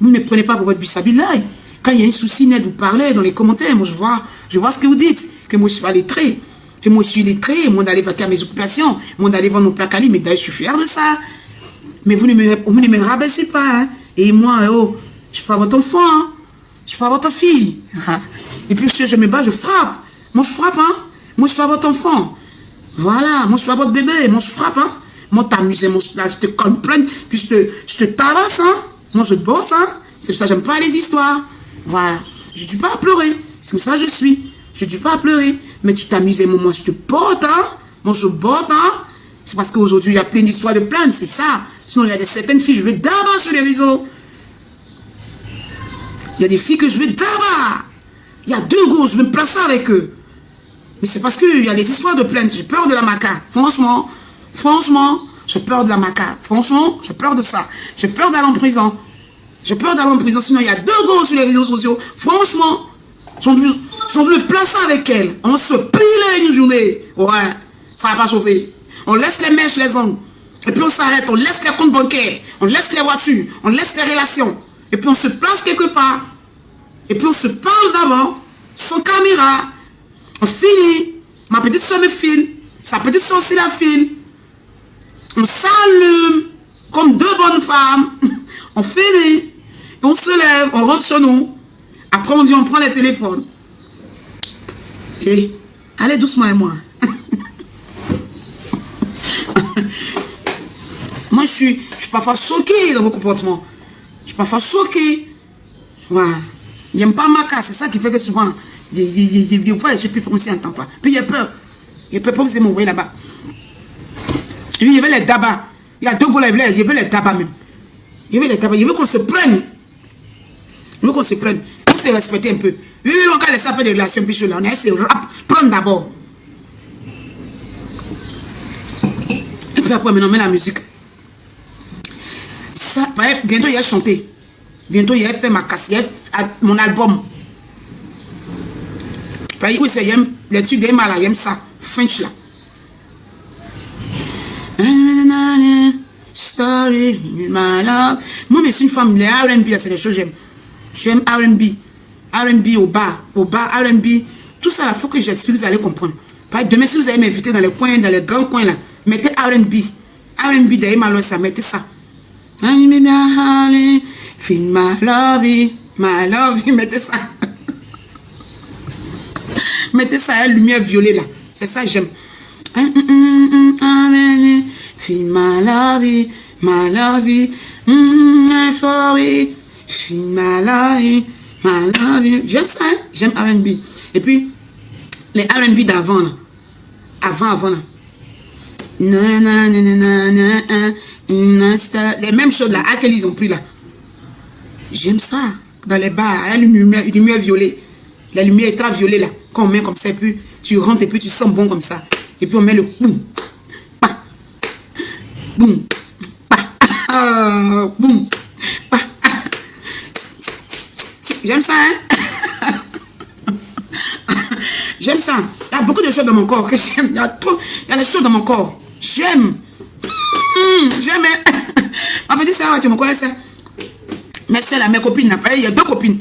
Vous ne me prenez pas pour votre bisabilaï. Quand il y a un souci net, vous parlez dans les commentaires. Moi, je vois ce que vous dites. Que moi, je suis pas lettré. Que moi, je suis lettré. Moi, d'aller vaquer à mes occupations. Moi, d'aller vendre mon placali. Mais d'ailleurs, je suis fier de ça. Mais vous ne me rabaissez pas. Hein. Et moi, oh, je ne suis pas votre enfant. Hein. Je ne suis pas votre fille. Et puis, si je me bats, je frappe. Moi, je frappe. Hein. Moi, je ne suis pas votre enfant. Voilà. Moi, je ne suis pas votre bébé. Moi, je frappe. Hein. Moi, t'amuser, là, je te comprenne, puis je te tabasse, hein. Moi, je bosse, hein. C'est pour ça que j'aime pas les histoires. Voilà. Je ne dis pas à pleurer. C'est comme ça que je suis. Je ne dis pas à pleurer. Mais tu t'amuses, moi, je te porte, hein. Moi, je botte, hein. C'est parce qu'aujourd'hui, il y a plein d'histoires de plaintes, c'est ça. Sinon, il y a certaines filles, je vais d'abord sur les réseaux. Il y a des filles que je vais d'abord. Il y a deux gros, je vais me placer avec eux. Mais c'est parce qu'il y a des histoires de plaintes. J'ai peur de la maca. Franchement, j'ai peur de la macabre. Franchement, j'ai peur de ça. J'ai peur d'aller en prison. J'ai peur d'aller en prison. Sinon, il y a deux gosses sur les réseaux sociaux. Franchement, j'ai envie de me placer avec elle. On se pile une journée. Ouais, ça va pas chauffer. On laisse les mèches, les ongles. Et puis on s'arrête, on laisse les comptes bancaires, on laisse les voitures, on laisse les relations. Et puis on se place quelque part. Et puis on se parle d'abord, sans caméra. On finit. Ma petite soeur me filme. Sa petite soeur aussi la filme. On s'allume comme deux bonnes femmes. On finit. Et on se lève, on rentre chez nous. Après on vient, on prend les téléphones. Et allez doucement et moi. Moi je suis parfois choquée dans vos comportements. Je suis parfois choquée. Voilà. J'aime pas ma casse, c'est ça qui fait que souvent, je vois les choses plus foncées en temps pas. Puis il y a peur. Il y a peur pour que vous m'envoyez là-bas. Et puis il y avait les dabas. Il y a deux gars là, je veux les dabas même. Je veux les dabas. Je veux qu'on se prenne. Je veux qu'on se prenne. On se respecte un peu. Lui, on va laisser un peu de relations, puis je là. On essaie de prendre d'abord. Et puis après, maintenant, on met la musique. Ça, bientôt, il a chanté. Bientôt, il a fait ma casse, il a fait mon album. Oui, c'est les trucs d'Emma là, il aime ça. French là. Story, my love. Moi, je suis une femme, les R&B, c'est des choses que j'aime. J'aime R&B. R&B au bar, R&B. Tout ça, il faut que j'explique, vous allez comprendre. Demain, si vous allez m'inviter dans les coins, dans les grands coins là, mettez R&B. R&B d'Emma là, ça, mettez ça. Feel my love, mettez ça. Mettez ça à lumière violet là. C'est ça j'aime. Feel my love, sorry. Feel my love. J'aime ça, hein? J'aime R&B. Et puis, les R&B d'avant là. Avant là. Les mêmes choses là, à quelle ils ont pris là. J'aime ça. Dans les bars, la lumière violet. La lumière est très violet là. Quand on met comme ça, et puis tu rentres et puis tu sens bon comme ça. Et puis on met le boum. Boum. Boum. J'aime ça, hein? J'aime ça. Il y a beaucoup de choses dans mon corps que j'aime. Il y a des choses dans mon corps. J'aime. J'aime. Ma petite soeur, tu me connais ça? Mes soeurs là, mes copines, il y a deux copines.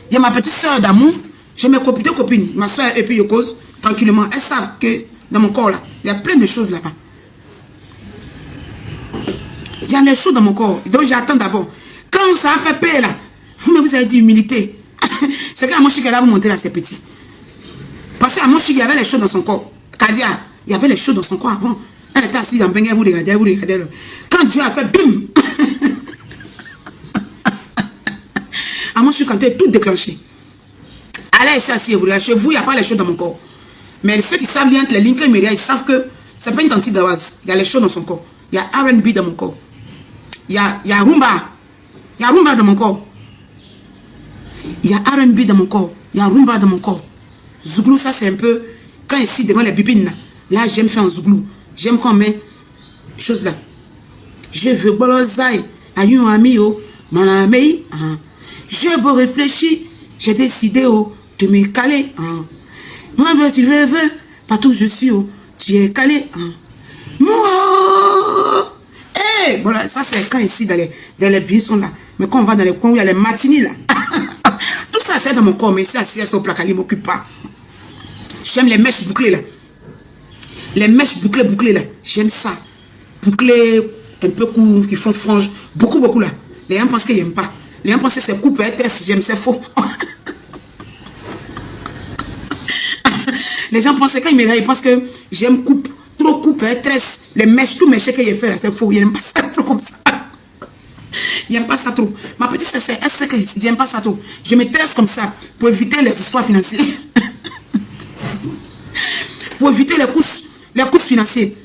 Il y a ma petite soeur d'amour. J'ai mes copines, deux copines. Ma soeur et puis Yokos, tranquillement. Elles savent que dans mon corps là, il y a plein de choses là-bas. Il y a les choses dans mon corps. Donc j'attends d'abord. Quand ça a fait paix là, vous avez dit humilité. C'est qu'à mon chic, là, vous montez là, c'est petit. Parce qu'à mon chic, il y avait les choses dans son corps. Kadia, il y avait les choses dans son corps avant. Elle était assise en bengue, vous regardez. Quand Dieu a fait bim. À mon chic, quand elle est tout déclenché. Allez, c'est assis, vous regardez. Chez vous, il n'y a pas les choses dans mon corps. Mais ceux qui savent lire entre les lignes, ils savent que c'est pas une tentille d'Awaz. Il y a les choses dans son corps. Il y a R&B dans mon corps. Il y a rumba. Il y a rumba dans mon corps. Il y a R&B dans mon corps. Il y a rumba dans mon corps. Zouglou, ça c'est un peu... Quand ici, devant les bibines, là j'aime faire un zouglou. J'aime qu'on met choses là. Je veux bolozai. Aïe, ami, oh. Mon ami. J'ai beau réfléchir. J'ai décidé, oh, de me caler. Moi, tu veux. Partout où je suis, oh, tu es calé. Moi. Eh, voilà, ça c'est quand ici, dans les buissons là. Mais quand on va dans les coins où il y a les matinées là. Tout ça c'est dans mon corps, mais c'est assis au placard, il ne m'occupe pas. J'aime les mèches bouclées là. Les mèches bouclées là. J'aime ça. Bouclées, un peu courtes, qui font frange. Beaucoup là. Les gens pensent qu'ils n'aiment pas. Les gens pensent que c'est coupe et tresse. J'aime, c'est faux. Les gens pensent que quand ils me regardent, ils pensent que j'aime coupe. Trop coupe et tresse. Les mèches, tout mèches que j'ai fait là, c'est faux. Ils n'aiment pas ça trop comme ça. Il n'aime pas ça trop. Ma petite sœur, elle sait que je n'aime pas ça trop. Je me tresse comme ça pour éviter les histoires financières. Pour éviter les coûts financiers.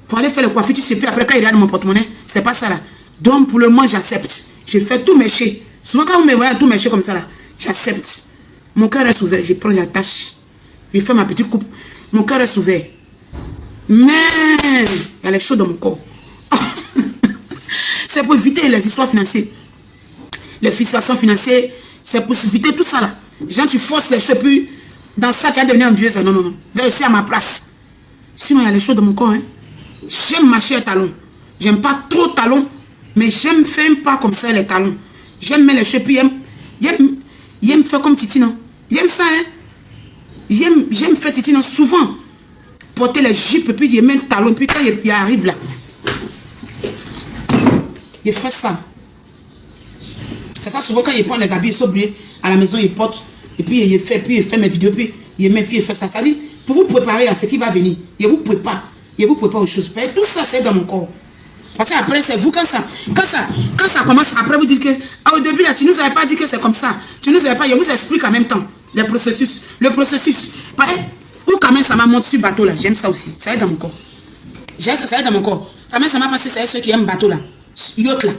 Pour aller faire le coiffure, tu sais plus après quand il y a dans mon porte-monnaie, c'est pas ça là. Donc pour le moment, j'accepte. Je fais tout mécher. Souvent quand vous me voyez tout mécher comme ça là, j'accepte. Mon cœur est ouvert, je prends la tâche. Je fais ma petite coupe. Mon cœur est ouvert. Mais il y a les choses dans mon corps. C'est pour éviter les histoires financières. Les fixations financières, c'est pour éviter tout ça là. Genre, tu forces les choses, puis dans ça, tu vas devenir envieuse. Non. Je vais rester à ma place. Sinon, il y a les choses dans mon corps. Hein. J'aime marcher à talons. J'aime pas trop talons, mais j'aime faire pas comme ça les talons. J'aime mettre les cheveux, puis j'aime faire comme Titi, non? J'aime ça, hein? J'aime faire Titi, non? Souvent, porter les jupes, puis il met le talon, puis quand il arrive là, il fait ça. C'est ça, souvent, quand il prend les habits, il s'oublie à la maison, il porte, et puis il fait mes vidéos, puis il met, puis il fait ça. Ça dit, pour vous préparer à ce qui va venir, il vous prépare aux choses. Tout ça, c'est dans mon corps. Parce qu'après, c'est vous, quand ça commence, après vous dites que, au début, là, tu nous avais pas dit que c'est comme ça. Tu nous avais pas, je vous explique en même temps, le processus. Pareil, ou quand même, ça m'a monté sur le bateau, là. J'aime ça aussi. Ça est dans mon corps. Ça est dans mon corps. Quand même, ça m'a passé, c'est ceux qui aiment bateau, là. Yacht, là.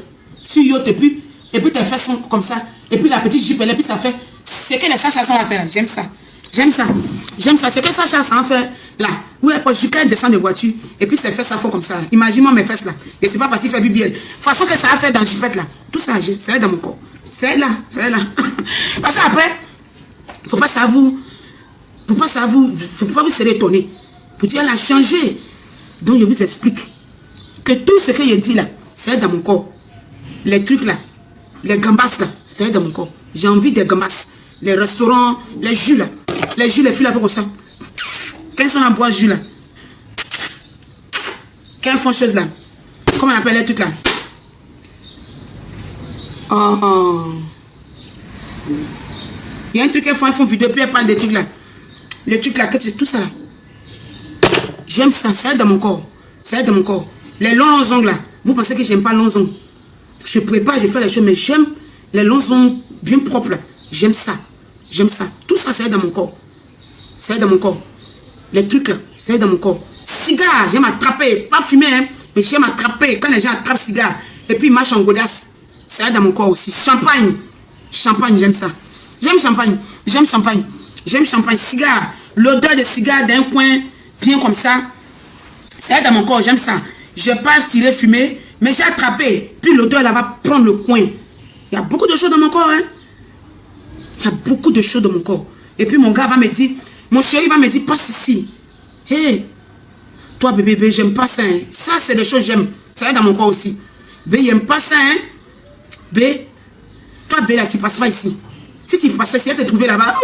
Sur yacht, et puis tes fesses sont comme ça. Et puis la petite jupe, et puis ça fait, c'est que les Sacha sont à faire, là. J'aime ça. C'est que Sacha, ça en fait, là. Oui, après, je descends de voiture, et puis ses fesses, ça font comme ça. Imagine-moi mes fesses, là. Et c'est pas parti faire BBL. Façon que ça a fait dans le jupette, là. Tout ça, c'est dans mon corps. C'est là. Parce qu'après, faut pas vous serrer étonné. Pour dire, elle a changé. Donc, je vous explique que tout ce que je dis là, c'est dans mon corps. Les trucs là, les gambas là, c'est dans mon corps. J'ai envie des gambas. Les restaurants, les jus là. Les jus, les filles là, comme ça. Quels sont en bois jus là? Quelles font chose là? Comment on appelle les trucs là? Oh. Il y a un truc qu'elles font vidéo, puis elles parlent des trucs là. Les trucs là, tout ça là. J'aime ça, c'est dans mon corps. C'est dans mon corps. Les longs ongles là, vous pensez que j'aime pas longs ongles? Je prépare, je fais les choses, mais j'aime les longs ongles bien propres là. J'aime ça. Tout ça, c'est dans mon corps. C'est dans mon corps. Les trucs là, c'est dans mon corps. Cigare, j'aime attraper. Pas fumer, hein, mais j'aime attraper. Quand les gens attrapent cigare, et puis ils marchent en godasse, c'est dans mon corps aussi. Champagne, j'aime ça. J'aime champagne. Cigare, l'odeur de cigare d'un coin, bien comme ça. C'est dans mon corps, j'aime ça. Je vais pas tirer fumer, mais j'ai attrapé. Puis l'odeur là va prendre le coin. Il y a beaucoup de choses dans mon corps, hein. Et puis mon gars va me dire, mon chéri va me dire, passe ici. Hé, toi bébé, j'aime pas ça, hein. Ça c'est des choses que j'aime. Ça est dans mon corps aussi. Bé, j'aime pas ça, hein. Bé, toi bé là, tu passes pas ici. Si tu passes, si elle te trouver là-bas,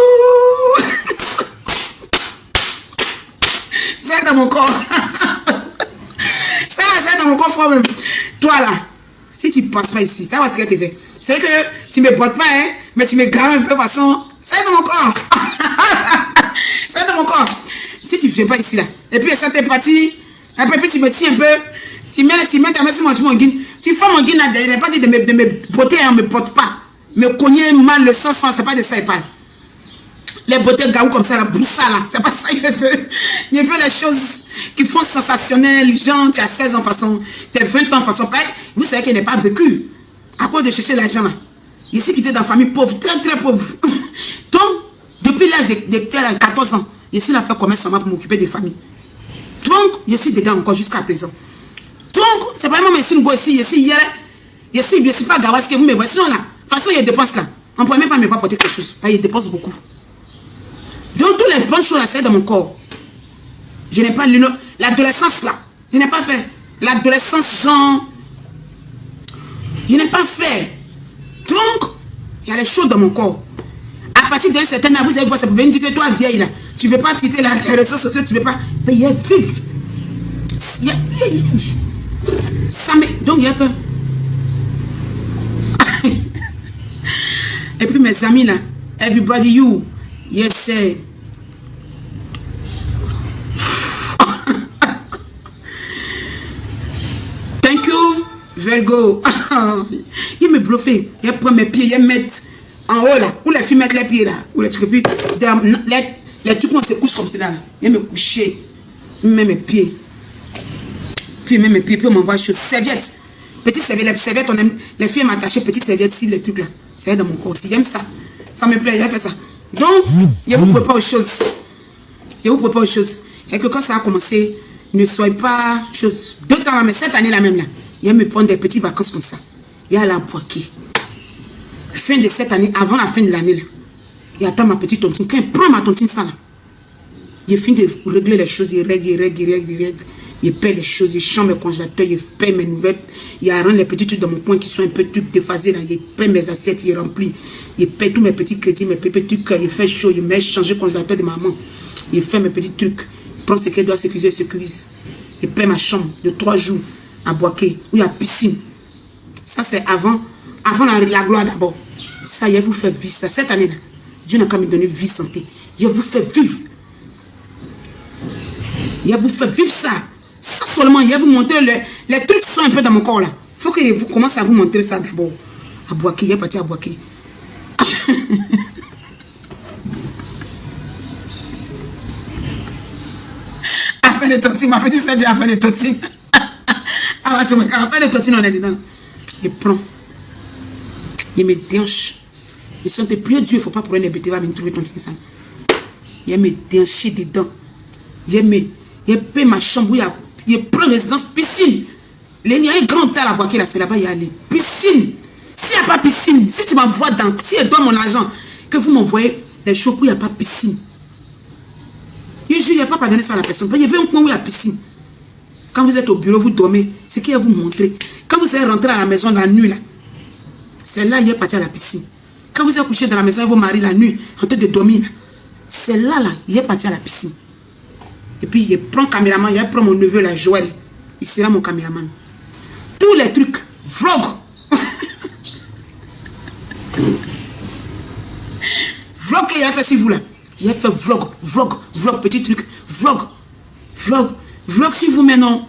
c'est dans mon corps. Ça c'est dans mon corps, frère même. Toi là, si tu passes pas ici, ça va ce que tu fais. C'est que tu me portes pas, hein, mais tu me graves un peu façon. C'est dans mon corps. C'est dans mon corps. Si tu ne fais pas ici là, et puis ça t'est parti, après puis tu me tiens un peu, tu mets ta main sur mon guine, tu fais mon guine là, il n'est pas dit de me botter, on ne me porte pas. Me cogner mal le sang, c'est pas de ça il parle. Les bottées gaou comme ça, la broussa là, c'est pas ça il fait. Il fait les choses qui font sensationnelles. Genre, tu as 16 ans façon, tu as 20 ans façon, vous savez qu'il n'est pas vécu. À cause de chercher l'argent là. Ici qui était dans la famille pauvre, très très pauvre. Donc, depuis l'âge de 14 ans, je suis là faire commerce pour m'occuper des familles. Donc, je suis dedans encore jusqu'à présent. Donc, c'est pas moi, mais si je suis pas gawas que vous me voyez. Sinon là, de toute façon, il y a des dépenses là. On ne peut même pas me voir porter quelque chose. Il dépense beaucoup. Donc, toutes les bonnes choses à faire dans mon corps. Je n'ai pas l'adolescence là. Je n'ai pas fait. L'adolescence, genre. Je n'ai pas fait. Donc, il y a les choses dans mon corps. À partir d'un certain âge, vous allez voir, ça peut venir dire que toi, vieille là, tu ne veux pas quitter les réseaux sociaux, tu ne veux pas. Mais il y a vif. Donc, il y a fait. Et puis, mes amis là, everybody you, yes, say. Thank you, Virgo. Il me bluffé. Il prend mes pieds, il met en haut là. Où les filles mettent les pieds là. Où les trucs. Puis les trucs, on se couche comme ça là. Il me coucher. Il met mes pieds. Puis il met mes pieds. Puis on m'envoie chose. Serviette. Petite serviette. Les serviettes, on aime. Les filles m'attachent petite serviette si les trucs là. C'est dans mon corps aussi. J'aime ça. Ça me plaît. J'ai fait ça. Donc, je vous prépare aux choses. Et que quand ça a commencé, ne soyez pas chose. 2 ans, mais cette année là même là. Il me prendre des petites vacances comme ça. Il y a la boîquée. Fin de cette année, avant la fin de l'année là. Il attend ma petite tontine. Quand il prend ma tontine ça là. Il finit de régler les choses. Il règle. Il paie les choses, il change mes congélateurs, il paie mes nouvelles. Il arrange les petits trucs dans mon coin qui sont un peu trucs déphasés. Là. Il paie mes assiettes, il remplit. Il paie tous mes petits crédits, mes petits trucs. Il fait chaud, il met changer le congélateur de maman. Il fait mes petits trucs. Il prend ce qu'il doit sécuriser, il sécurise. Il paie ma chambre de 3 jours à Boaké, où il y a piscine. Ça, c'est avant la gloire d'abord. Ça, il vous fait vivre ça. Cette année-là, Dieu n'a qu'à me donner vie, santé. Il vous fait vivre. Il vous fait vivre ça. Ça seulement, il va vous montrer les trucs qui sont un peu dans mon corps là. Il faut que vous commencez à vous montrer ça d'abord. À Boaké, il est parti à Boaké. Affaire de tontine, ma petite sœur dit affaire de tontine. Affaire de tontine, on est dedans. Il prend. Il me déhanche. Il sentait plus Dieu, il ne faut pas prendre les bêtises, il va me trouver tontine ça. Il me déhanché dedans. Il paie ma chambre, il prend résidence piscine. Il y a un grand hôtel à Boaké là, c'est là-bas, il y a aller. Piscine. S'il n'y a pas piscine, si tu m'envoies dans, si je donne mon argent, que vous m'envoyez les choses où il n'y a pas piscine. Il n'y a pas pardonné ça à la personne. Il y avait un coin où il y a piscine. Quand vous êtes au bureau, vous dormez, c'est qu'il va vous montrer. Quand vous êtes rentré à la maison la nuit là, c'est là il est parti à la piscine. Quand vous êtes couché dans la maison, vous mariez la nuit, en train de dormir, c'est là il est parti à la piscine. Et puis il prend caméraman, il prend mon neveu là, Joël. Il sera mon caméraman. Tous les trucs, vlog. Vlog qu'il a fait sur vous là. Il a fait vlog, petit truc, vlog sur vous maintenant.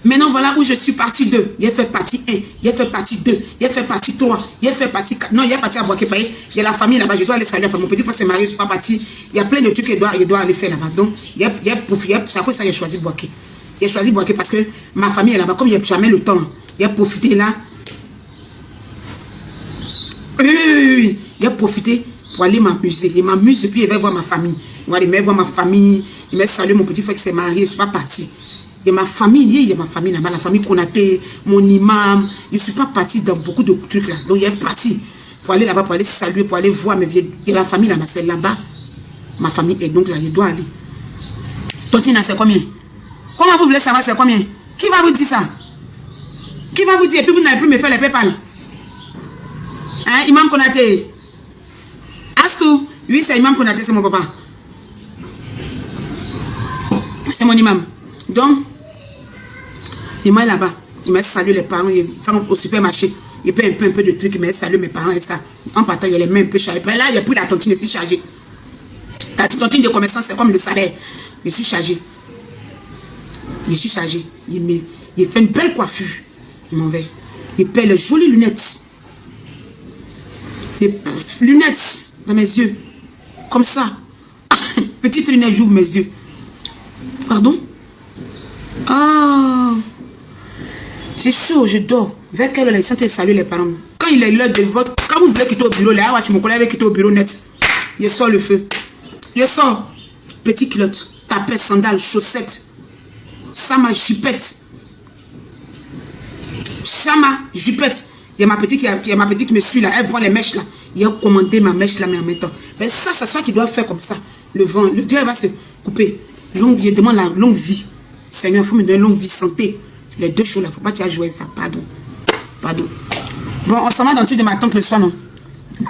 Maintenant, voilà où je suis partie 2. Il a fait partie 1, il a fait partie 2, il a fait partie 3, il a fait partie 4. Non, il est parti à Boaké. Il y a la famille là-bas, je dois aller saluer. Mon petit frère s'est marié, je ne suis pas parti. Il y a plein de trucs qu'il doit aller faire là-bas. Donc, il a profité. C'est à cause de ça qu'il a choisi Boaké. Il a choisi Boaké parce que ma famille est là-bas. Comme il n'y a jamais le temps, il a profité là. Oui. Il a profité pour aller m'amuser. Il m'amuse et puis il va voir ma famille. Il va voir ma famille. Il va saluer mon petit frère qui s'est marié, je ne suis pas parti. Il y a ma famille, là-bas, la famille Konaté, mon imam. Je ne suis pas parti dans beaucoup de trucs là. Donc il est parti pour aller là-bas, pour aller saluer, pour aller voir mes vieux. Il y a la famille là-bas, c'est là-bas. Ma famille est donc là, il doit aller. Tontine, c'est combien? Comment vous voulez savoir c'est combien? Qui va vous dire ça? Qui va vous dire? Et puis vous n'allez plus me faire les PayPal. Hein, imam Konaté? Astou? Oui, c'est imam Konaté, c'est mon papa. C'est mon imam. Donc, il m'a là-bas, il m'a salué les parents, il va au supermarché, il paie un peu de trucs, il m'a salué mes parents et ça. En partant, il y a les mains un peu chargées. Là, il n'y a plus la tontine, je suis chargée. Ta tontine de commerçant, c'est comme le salaire. Je suis chargée. Il fait une belle coiffure. Il m'en va. Il paie les jolies lunettes. Les lunettes dans mes yeux. Comme ça. Petite lunette, j'ouvre mes yeux. Pardon? Ah, j'ai chaud, je dors. Vers quelle heure ils sont saluer les parents? Quand il est l'heure de votre. Quand vous voulez quitter au bureau, là, tu me connais avec quitter au bureau net. Je sors le feu. Je sors. Petit culotte, tapette, sandales, chaussettes. Sama, jupette. Sama, jupette. Il y a ma petite qui me suit là. Elle voit les mèches là. Il a commandé ma mèche là, mais en même temps. Mais ça, c'est ça qu'il doit faire comme ça. Le vent, le Dieu va se couper. Je demande la longue vie. Seigneur, il faut me donner longue vie, santé. Les deux choses là, il ne faut pas que tu aies joué ça. Pardon. Bon, on s'en va dans le truc de ma tante le soir, non?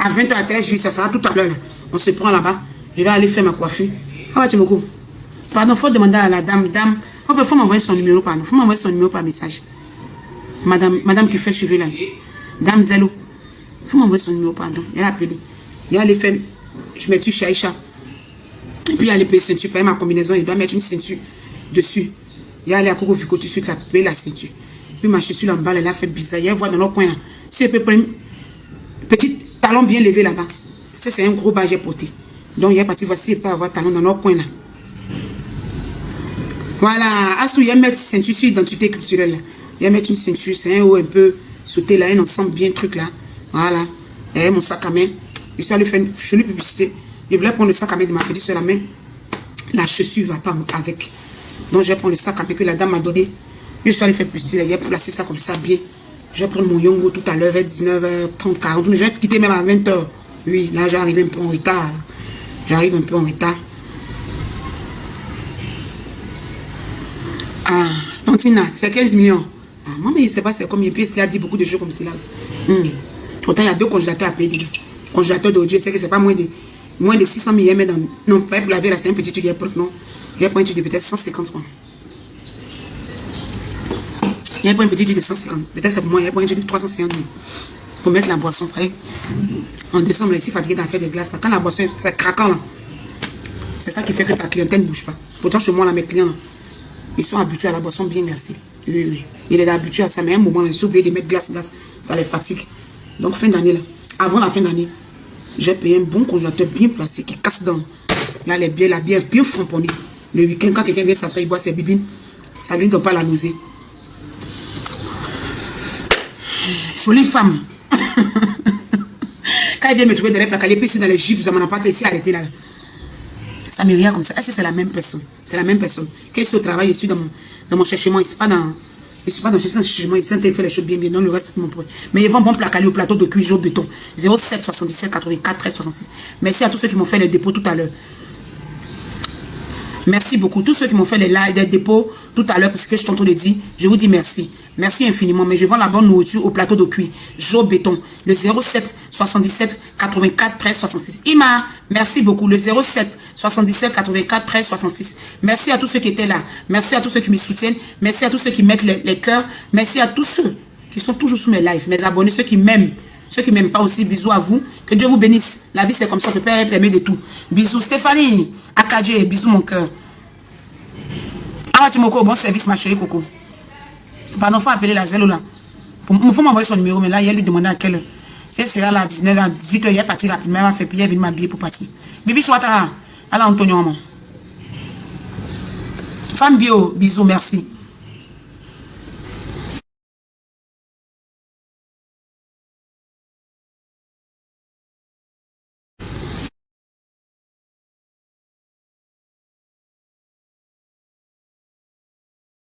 À 20h à 13 juillet, ça sera tout à l'heure là. On se prend là-bas. Je vais aller faire ma coiffure. Ah ouais, tu me coupes. Pardon, il faut demander à la dame. Il faut m'envoyer son numéro, pardon. Il faut m'envoyer son numéro par message. Madame qui fait cheveux là. Dame Zelo. Il faut m'envoyer son numéro, pardon. Elle a appelé. Il a allé faire. Je mets chez Aïcha. Et puis il a allé payer ceinture. Payer ma combinaison. Il doit mettre une ceinture dessus. Il a allé à Coco Vico tout de suite, payer la ceinture. Puis ma chaussure là en bas, elle a fait bizarre. Il y a voir dans leur coin là. Si elle peut prendre petit talon bien levé là-bas. Ça, c'est un gros bas j'ai porté. Donc il est parti, voici, il peut avoir talon dans leur coin là. Voilà. Astou, il y a mettre ceinture sur l'identité culturelle là. Il y a mettre une ceinture, c'est un haut un peu sauté là, un ensemble bien truc là. Voilà. Et mon sac à main. Je suis allé faire une jolie publicité. Je voulais prendre le sac à main de ma petite soeur, la main. La chaussure va pas avec. Donc je vais prendre le sac à main que la dame m'a donné. Je suis allé faire publicité là. Je vais placer ça comme ça bien. Je vais prendre mon yongo tout à l'heure vers 19h30, 40. Mais je vais quitter même à 20h. Oui, là j'arrive un peu en retard. J'arrive un peu en retard. Ah, Tontina, c'est 15 millions. Ah, moi, mais il ne sait pas c'est combien. Puis il a dit beaucoup de choses comme cela. Pourtant, il y a 2 congélateurs à payer dedans. Congélateur d'audio, c'est que c'est pas moins de 600 000 mais dans... Non, pas pour laver là, c'est un petit truc. Non, il y a pour un truc de peut-être 150 francs. Il y a pour un petit truc de 150. Peut-être c'est pour moi, il y a pour un truc de 350 000. Pour mettre la boisson, pareil. En décembre, là, ici, fatigué d'en faire des glaces. Quand la boisson, c'est craquant là. C'est ça qui fait que ta clientèle ne bouge pas. Pourtant, chez moi, là, mes clients, là, ils sont habitués à la boisson bien glacée. Oui. Il est habitué à ça, mais à un moment, ils sont obligés de mettre glace, ça les fatigue. Donc, fin d'année, là, avant la fin d'année, j'ai payé un bon congélateur bien placé qui casse dans. Là, la bière bien framponnée. Le week-end, quand quelqu'un vient s'asseoir, il boit ses bibines, ça ne lui donne pas la nausée. Jolie femme. Quand il vient me trouver dans les placards, il est ici dans les jupes, ça m'en a pas ici arrêté là. Ça me regarde comme ça. Est-ce que c'est la même personne? C'est la même personne. Quand je suis au travail, je suis dans mon cherchement. Je ne suis pas dans le cherchement. Ils fait les choses bien. Non, le reste, c'est mon problème. Mais ils vont bon placarder au plateau de cuir, au béton. 07 77 84 13 66. Merci à tous ceux qui m'ont fait les dépôts tout à l'heure. Merci beaucoup. Tous ceux qui m'ont fait les dépôts tout à l'heure, parce que je t'entends de dire, je vous dis merci. Merci infiniment. Mais je vends la bonne nourriture au plateau de cuir. Joe Béton. Le 07 77 84 13 66. Ima, merci beaucoup. Le 07 77 84 13 66. Merci à tous ceux qui étaient là. Merci à tous ceux qui me soutiennent. Merci à tous ceux qui mettent les cœurs. Merci à tous ceux qui sont toujours sous mes lives. Mes abonnés, ceux qui m'aiment. Ceux qui ne m'aiment pas aussi, bisous à vous. Que Dieu vous bénisse. La vie, c'est comme ça. On ne peut pas aimer de tout. Bisous Stéphanie. Akadje, bisous mon cœur. Awatimoko, bon service, ma chérie Coco. Pardon, il faut appeler la zèle là. Il faut m'envoyer son numéro, mais là, il a lui demandé à quelle heure. Si elle sera là à 19h, à 18h, il est parti rapidement. Elle va faire payer, elle vient m'habiller pour partir. Bibi Chouatara, alors Antonio. Femme bio, bisous, merci.